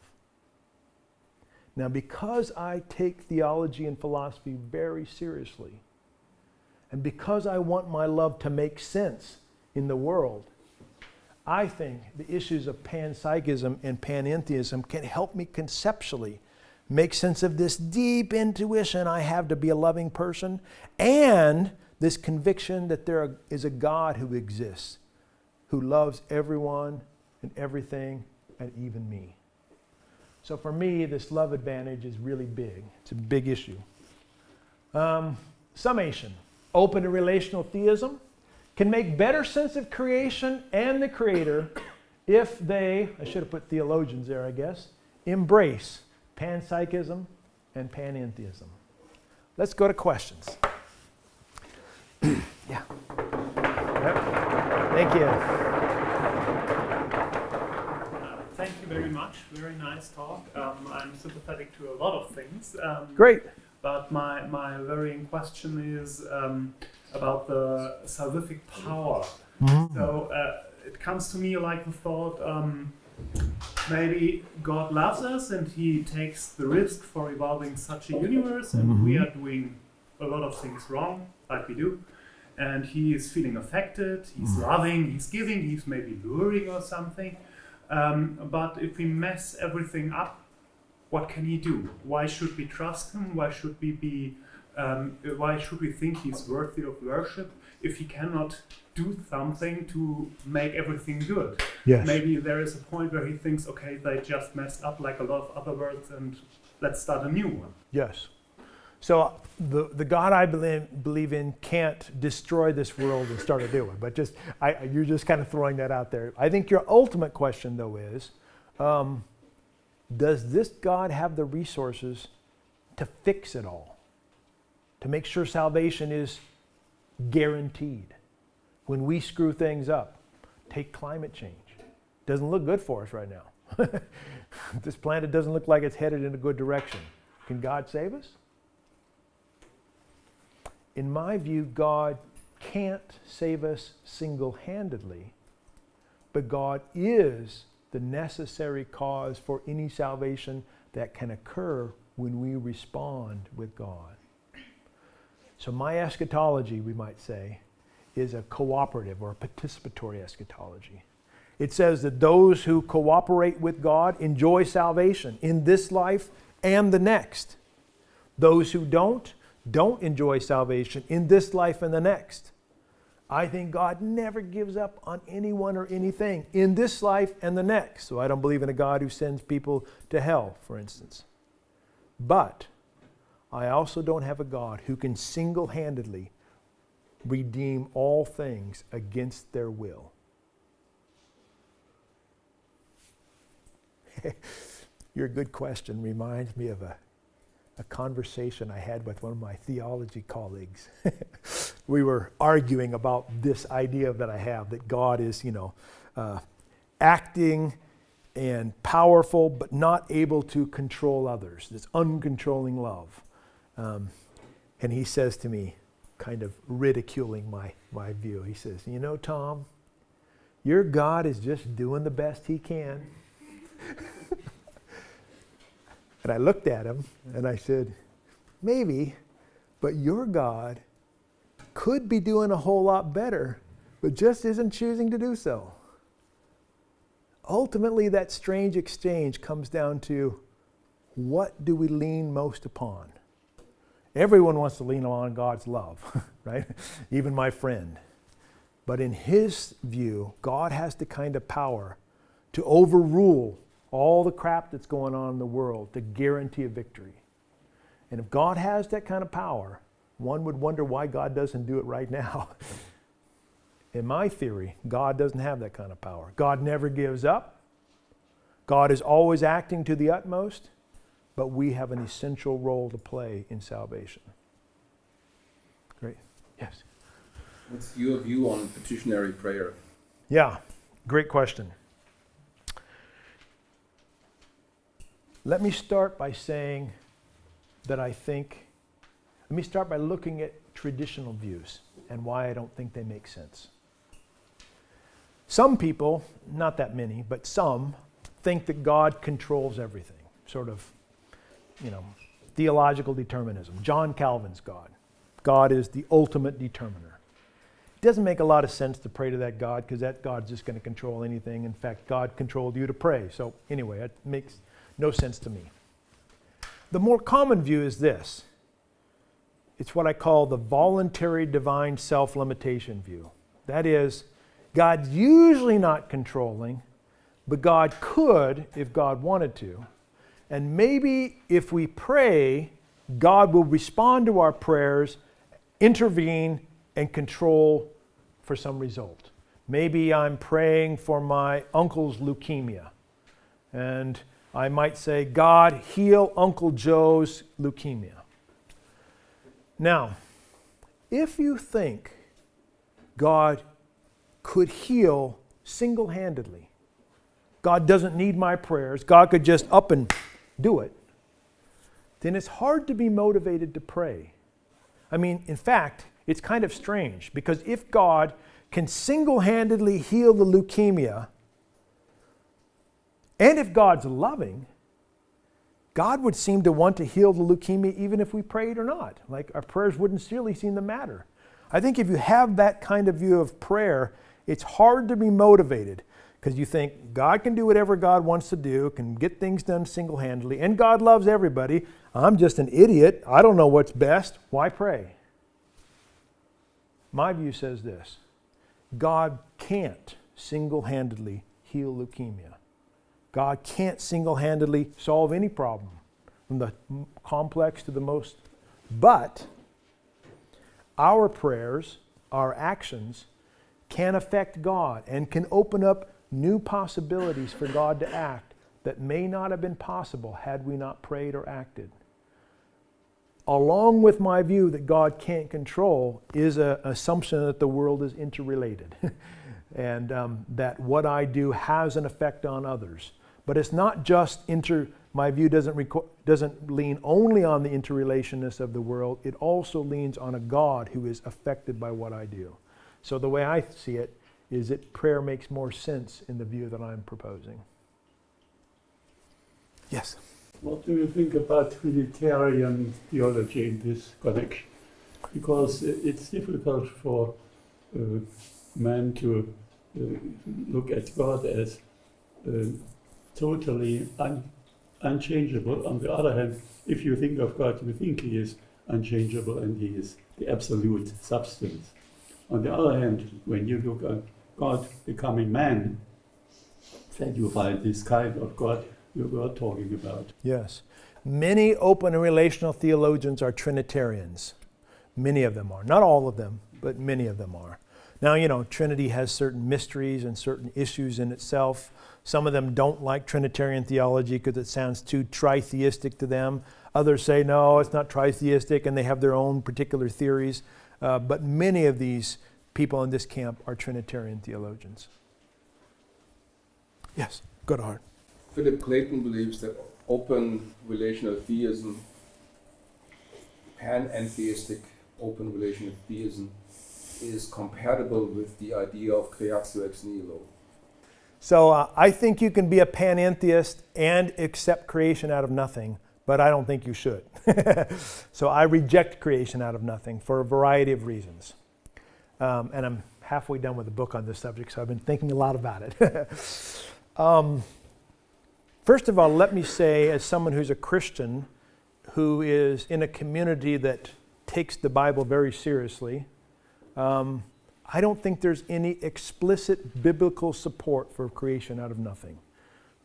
Now, because I take theology and philosophy very seriously, and because I want my love to make sense in the world, I think the issues of panpsychism and panentheism can help me conceptually make sense of this deep intuition I have to be a loving person and this conviction that there is a God who exists, who loves everyone and everything and even me. So for me, this love advantage is really big. It's a big issue. Summation. Open to relational theism can make better sense of creation and the Creator if they, I should have put theologians there, I guess, embrace panpsychism and panentheism. Let's go to questions. Yeah. Yep. Thank you. Thank you very much. Very nice talk. I'm sympathetic to a lot of things. Great. But my worrying question is about the salvific power. Mm-hmm. So it comes to me like the thought, maybe God loves us and he takes the risk for evolving such a universe, and we are doing a lot of things wrong, like we do. And he is feeling affected, he's loving, he's giving, he's maybe luring or something. But if we mess everything up, what can he do? Why should we trust him? Why should we think he's worthy of worship if he cannot do something to make everything good? Yes. Maybe there is a point where he thinks, okay, they just messed up like a lot of other worlds and let's start a new one. Yes. So the God I believe in can't destroy this world and start a new one. But you're just kind of throwing that out there. I think your ultimate question, though, is, does this God have the resources to fix it all? To make sure salvation is guaranteed? When we screw things up, take climate change. Doesn't look good for us right now. This planet doesn't look like it's headed in a good direction. Can God save us? In my view, God can't save us single-handedly, but God is the necessary cause for any salvation that can occur when we respond with God. So my eschatology, we might say, is a cooperative or a participatory eschatology. It says that those who cooperate with God enjoy salvation in this life and the next. Those who don't enjoy salvation in this life and the next. I think God never gives up on anyone or anything in this life and the next. So I don't believe in a God who sends people to hell, for instance. But I also don't have a God who can single-handedly redeem all things against their will. Your good question reminds me of a conversation I had with one of my theology colleagues. We were arguing about this idea that I have, that God is, acting and powerful, but not able to control others. This uncontrolling love. And he says to me, kind of ridiculing my view, he says, Tom, your God is just doing the best he can. And I looked at him and I said, maybe, but your God could be doing a whole lot better, but just isn't choosing to do so. Ultimately, that strange exchange comes down to, what do we lean most upon? Everyone wants to lean on God's love, right? Even my friend. But in his view, God has the kind of power to overrule all the crap that's going on in the world to guarantee a victory. And if God has that kind of power, one would wonder why God doesn't do it right now. In my theory, God doesn't have that kind of power. God never gives up. God is always acting to the utmost, but we have an essential role to play in salvation. Great. Yes? What's your view on petitionary prayer? Yeah, great question. Let me start by saying that let me start by looking at traditional views and why I don't think they make sense. Some people, not that many, but some, think that God controls everything. Sort of, theological determinism. John Calvin's God. God is the ultimate determiner. It doesn't make a lot of sense to pray to that God, because that God's just going to control anything. In fact, God controlled you to pray. So anyway, it makes no sense to me. The more common view is this. It's what I call the voluntary divine self-limitation view. That is, God's usually not controlling, but God could if God wanted to. And maybe if we pray, God will respond to our prayers, intervene, and control for some result. Maybe I'm praying for my uncle's leukemia, and I might say, God, heal Uncle Joe's leukemia. Now, if you think God could heal single-handedly, God doesn't need my prayers, God could just up and do it, then it's hard to be motivated to pray. In fact, it's kind of strange, because if God can single-handedly heal the leukemia, and if God's loving, God would seem to want to heal the leukemia even if we prayed or not. Like, our prayers wouldn't really seem to matter. I think if you have that kind of view of prayer, it's hard to be motivated, because you think God can do whatever God wants to do, can get things done single-handedly, and God loves everybody. I'm just an idiot. I don't know what's best. Why pray? My view says this. God can't single-handedly heal leukemia. God can't single-handedly solve any problem, from the complex to the most. But our prayers, our actions, can affect God and can open up new possibilities for God to act that may not have been possible had we not prayed or acted. Along with my view that God can't control is an assumption that the world is interrelated and that what I do has an effect on others. But it's not just my view doesn't lean only on the interrelatedness of the world, it also leans on a God who is affected by what I do. So the way I see it is that prayer makes more sense in the view that I'm proposing. Yes? What do you think about Trinitarian theology in this connection? Because it's difficult for man to look at God as totally unchangeable. On the other hand, if you think of God, you think He is unchangeable and He is the absolute substance. On the other hand, when you look at God becoming man, then you find this kind of God you were talking about. Yes. Many open and relational theologians are Trinitarians. Many of them are. Not all of them, but many of them are. Now, you know, Trinity has certain mysteries and certain issues in itself. Some of them don't like Trinitarian theology because it sounds too tritheistic to them. Others say, no, it's not tritheistic, and they have their own particular theories. But many of these people in this camp are Trinitarian theologians. Yes, go to Art. Philip Clayton believes that open relational theism, panentheistic open relational theism, is compatible with the idea of creatio ex nihilo. So I think you can be a panentheist and accept creation out of nothing, but I don't think you should. So I reject creation out of nothing for a variety of reasons. And I'm halfway done with the book on this subject, so I've been thinking a lot about it. First of all, let me say, as someone who's a Christian, who is in a community that takes the Bible very seriously, I don't think there's any explicit biblical support for creation out of nothing.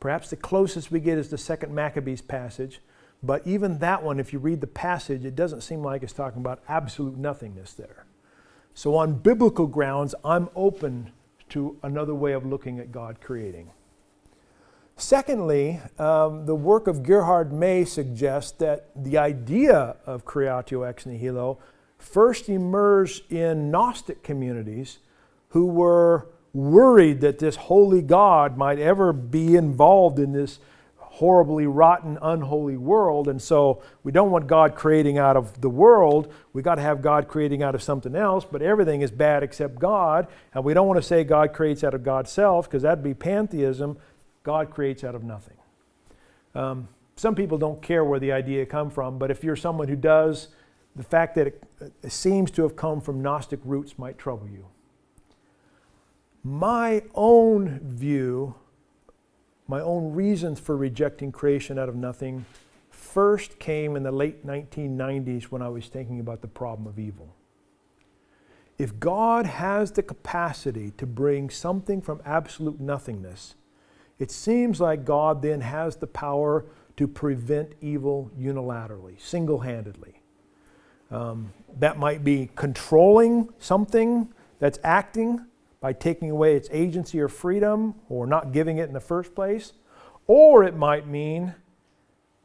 Perhaps the closest we get is the 2nd Maccabees passage, but even that one, if you read the passage, it doesn't seem like it's talking about absolute nothingness there. So on biblical grounds, I'm open to another way of looking at God creating. Secondly, the work of Gerhard May suggests that the idea of creatio ex nihilo first emerged in Gnostic communities who were worried that this holy God might ever be involved in this horribly rotten, unholy world. And so we don't want God creating out of the world. We got to have God creating out of something else, but everything is bad except God. And we don't want to say God creates out of God's self, because that'd be pantheism. God creates out of nothing. Some people don't care where the idea comes from, but if you're someone who does, the fact that it seems to have come from Gnostic roots might trouble you. My own view, my own reasons for rejecting creation out of nothing first came in the late 1990s when I was thinking about the problem of evil. If God has the capacity to bring something from absolute nothingness, it seems like God then has the power to prevent evil unilaterally, single-handedly. That might be controlling something that's acting by taking away its agency or freedom, or not giving it in the first place. Or it might mean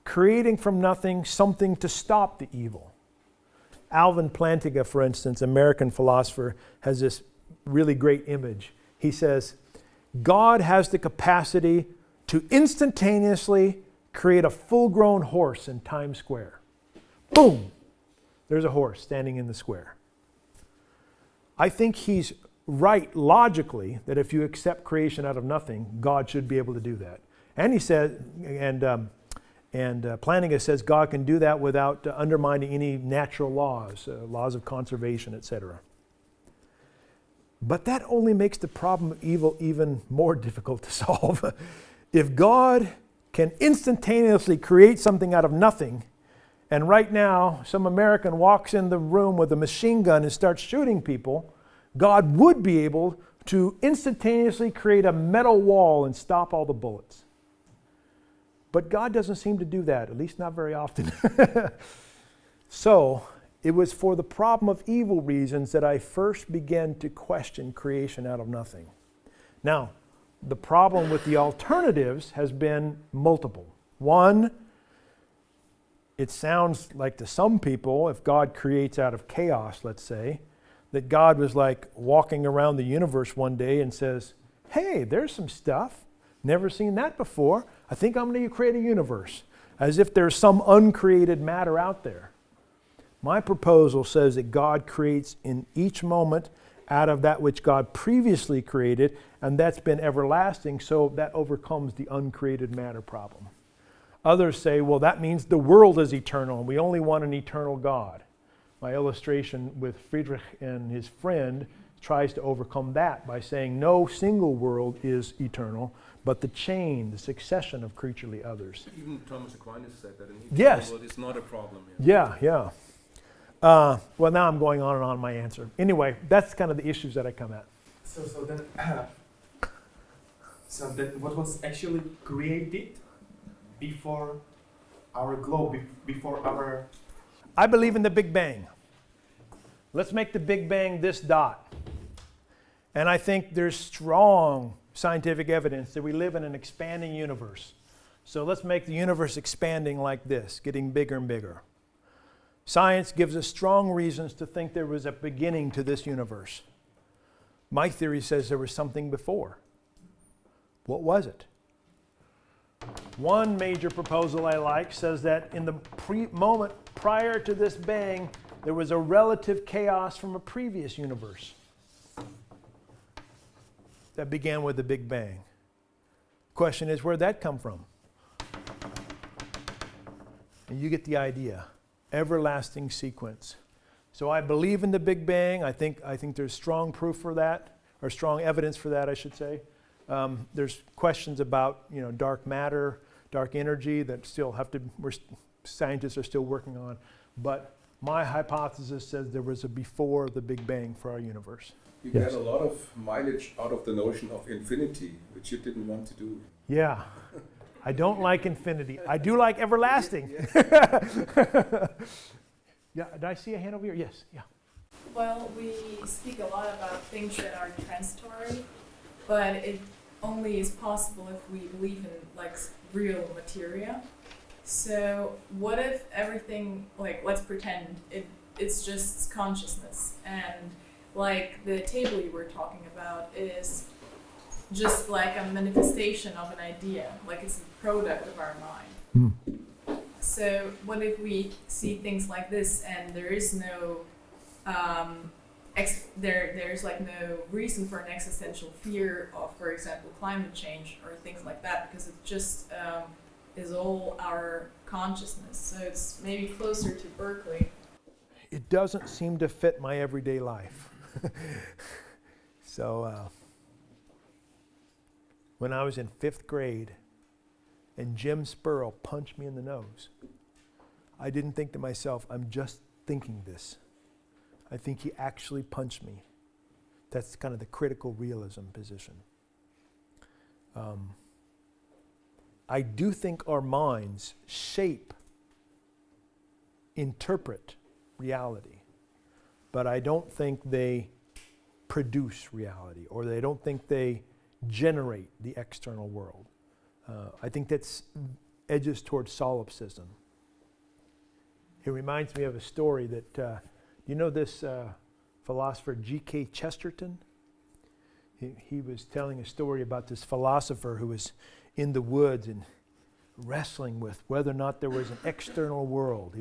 creating from nothing something to stop the evil. Alvin Plantinga, for instance, American philosopher, has this really great image. He says, God has the capacity to instantaneously create a full-grown horse in Times Square. Boom! There's a horse standing in the square. I think he's right logically that if you accept creation out of nothing, God should be able to do that. And he said, and Plantinga says God can do that without undermining any natural laws, laws of conservation, etc. But that only makes the problem of evil even more difficult to solve. If God can instantaneously create something out of nothing, and right now some American walks in the room with a machine gun and starts shooting people, God would be able to instantaneously create a metal wall and stop all the bullets. But God doesn't seem to do that, at least not very often. So, it was for the problem of evil reasons that I first began to question creation out of nothing. Now, the problem with the alternatives has been multiple. One, it sounds like to some people, if God creates out of chaos, let's say, that God was like walking around the universe one day and says, hey, there's some stuff. Never seen that before. I think I'm going to create a universe. As if there's some uncreated matter out there. My proposal says that God creates in each moment out of that which God previously created, and that's been everlasting, so that overcomes the uncreated matter problem. Others say, well, that means the world is eternal, and we only want an eternal God. My illustration with Friedrich and his friend tries to overcome that by saying no single world is eternal, but the chain, the succession of creaturely others. Even Thomas Aquinas said that, and Yes. well, it's not a problem. Yeah. Well, now I'm going on and on my answer. Anyway, that's kind of the issues that I come at. So then what was actually created before our globe, before our... I believe in the Big Bang. Let's make the Big Bang this dot. And I think there's strong scientific evidence that we live in an expanding universe. So let's make the universe expanding like this, getting bigger and bigger. Science gives us strong reasons to think there was a beginning to this universe. My theory says there was something before. What was it? One major proposal I like says that in the moment prior to this bang, there was a relative chaos from a previous universe that began with the Big Bang. Question is, where'd that come from? And you get the idea. Everlasting sequence. So I believe in the Big Bang. I think there's strong proof for that, or strong evidence for that, I should say. There's questions about, dark matter, dark energy that still scientists are still working on. But my hypothesis says there was a before the Big Bang for our universe. You Yes. get a lot of mileage out of the notion of infinity, which you didn't want to do. Yeah. I don't like infinity. I do like everlasting. Yeah, did I see a hand over here? Yes, yeah. Well, we speak a lot about things that are transitory, but it only is possible if we believe in real materia. So what if everything, let's pretend it's just consciousness, and the table you were talking about is just like a manifestation of an idea, it's a product of our mind. So what if we see things like this and there is no there's no reason for an existential fear of, for example, climate change or things like that, because it just is all our consciousness. So it's maybe closer to Berkeley. It doesn't seem to fit my everyday life. So when I was in 5th grade and Jim Spurl punched me in the nose, I didn't think to myself, I'm just thinking this. I think he actually punched me. That's kind of the critical realism position. I do think our minds shape, interpret reality, but I don't think they produce reality, or they don't think they generate the external world. I think that's edges towards solipsism. It reminds me of a story that, this philosopher G.K. Chesterton? He was telling a story about this philosopher who was in the woods and wrestling with whether or not there was an external world.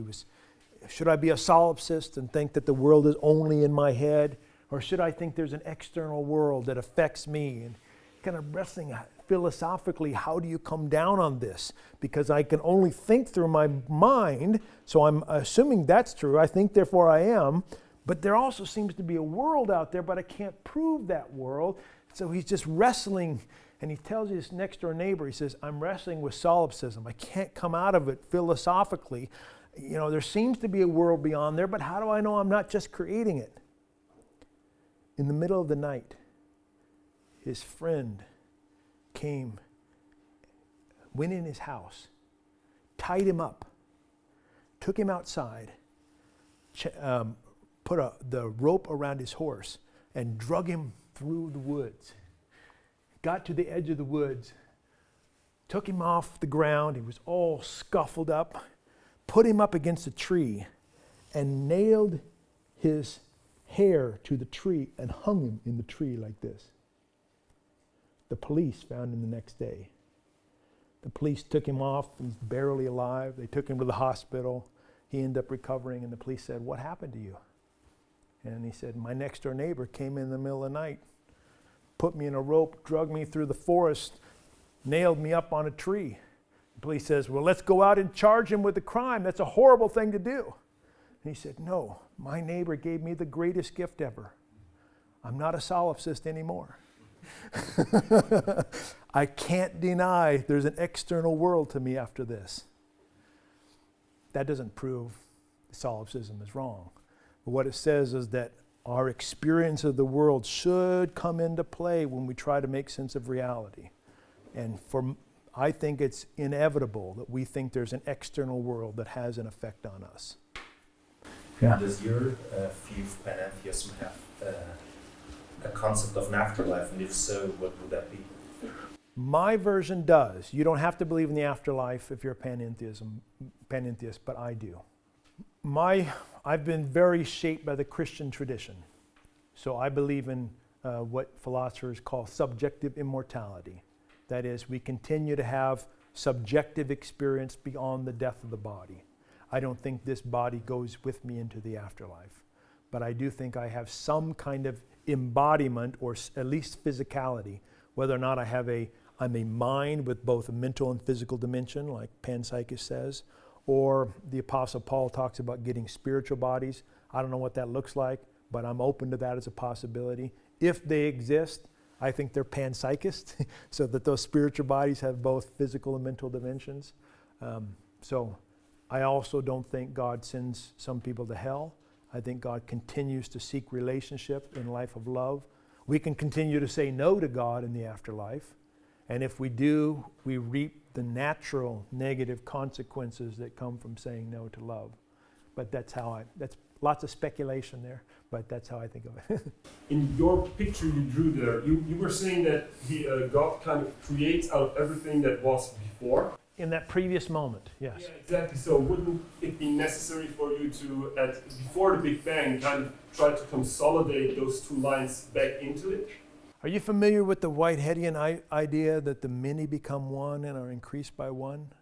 Should I be a solipsist and think that the world is only in my head? Or should I think there's an external world that affects me? And kind of wrestling philosophically, how do you come down on this? Because I can only think through my mind, so I'm assuming that's true. I think, therefore I am. But there also seems to be a world out there, but I can't prove that world. So he's just wrestling, and he tells his next door neighbor, he says, I'm wrestling with solipsism. I can't come out of it philosophically. There seems to be a world beyond there, but how do I know I'm not just creating it? In the middle of the night, his friend went in his house, tied him up, took him outside, put the rope around his horse, and drug him through the woods. Got to the edge of the woods, took him off the ground. He was all scuffled up, put him up against a tree, and nailed his hair to the tree and hung him in the tree like this. The police found him the next day. The police took him off. He's barely alive. They took him to the hospital. He ended up recovering, and the police said, what happened to you? And he said, my next door neighbor came in the middle of the night, put me in a rope, dragged me through the forest, nailed me up on a tree. The police says, well, let's go out and charge him with the crime. That's a horrible thing to do. And he said, no, my neighbor gave me the greatest gift ever. I'm not a solipsist anymore. I can't deny there's an external world to me after this. That doesn't prove solipsism is wrong. What it says is that our experience of the world should come into play when we try to make sense of reality. And I think it's inevitable that we think there's an external world that has an effect on us. Yeah. Does your view of panentheism have a concept of an afterlife, and if so, what would that be? My version does. You don't have to believe in the afterlife if you're a panentheist, but I do. I've been very shaped by the Christian tradition. So I believe in what philosophers call subjective immortality. That is, we continue to have subjective experience beyond the death of the body. I don't think this body goes with me into the afterlife. But I do think I have some kind of embodiment, or at least physicality, whether or not I'm a mind with both a mental and physical dimension, like Panpsychism says, or the Apostle Paul talks about getting spiritual bodies. I don't know what that looks like, but I'm open to that as a possibility. If they exist, I think they're panpsychist, so that those spiritual bodies have both physical and mental dimensions. So I also don't think God sends some people to hell. I think God continues to seek relationship in life of love. We can continue to say no to God in the afterlife. And if we do, we reap the natural negative consequences that come from saying no to love. But that's lots of speculation there, but that's how I think of it. In your picture you drew there, you were saying that God kind of creates out of everything that was before. In that previous moment, yes. Yeah, exactly. So wouldn't it be necessary for you to, before the Big Bang, kind of try to consolidate those two lines back into it? Are you familiar with the Whiteheadian idea that the many become one and are increased by one?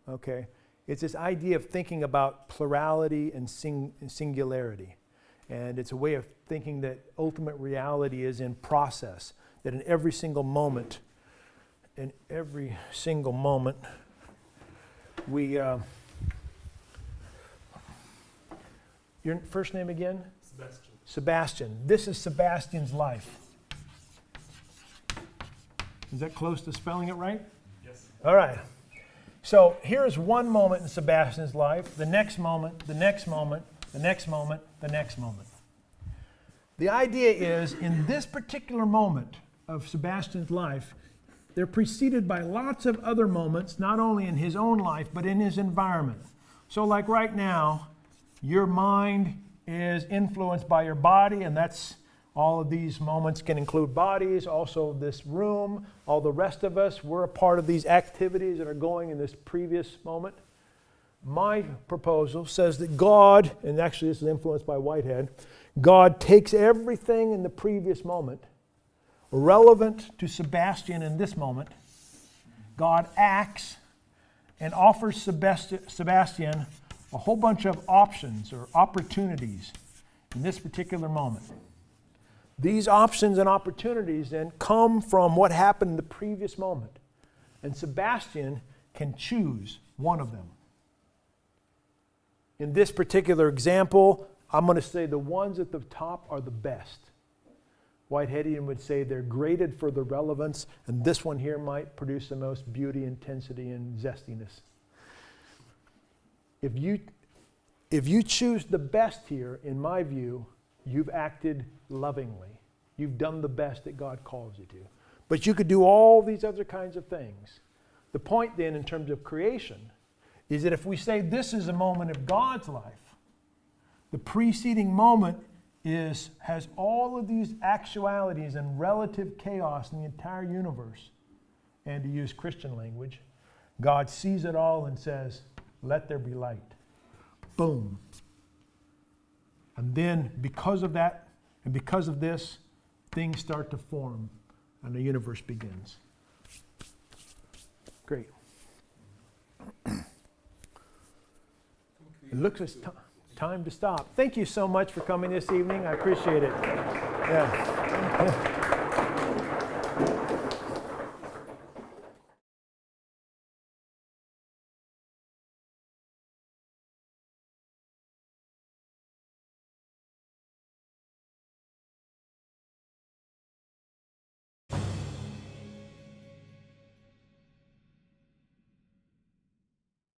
Okay. It's this idea of thinking about plurality and singularity. And it's a way of thinking that ultimate reality is in process, that in every single moment, we... your first name again? Sebastian. Sebastian. This is Sebastian's life. Is that close to spelling it right? Yes. All right. So here's one moment in Sebastian's life, the next moment, the next moment, the next moment, the next moment. The idea is, in this particular moment of Sebastian's life, they're preceded by lots of other moments, not only in his own life, but in his environment. So like right now, your mind is influenced by your body, and that's all of these moments can include bodies, also this room, all the rest of us, we're a part of these activities that are going in this previous moment. My proposal says that God, and actually this is influenced by Whitehead, God takes everything in the previous moment, relevant to Sebastian in this moment. God acts and offers Sebastian a whole bunch of options or opportunities in this particular moment. These options and opportunities then come from what happened in the previous moment. And Sebastian can choose one of them. In this particular example, I'm going to say the ones at the top are the best. Whiteheadian would say they're graded for the relevance, and this one here might produce the most beauty, intensity, and zestiness. If you choose the best here, in my view, you've acted lovingly. You've done the best that God calls you to. But you could do all these other kinds of things. The point then, in terms of creation, is that if we say this is a moment of God's life, the preceding moment has all of these actualities and relative chaos in the entire universe. And to use Christian language, God sees it all and says, "Let there be light." Boom. And then because of that, and because of this, things start to form and the universe begins. Great. It looks like time to stop. Thank you so much for coming this evening. I appreciate it. Yeah.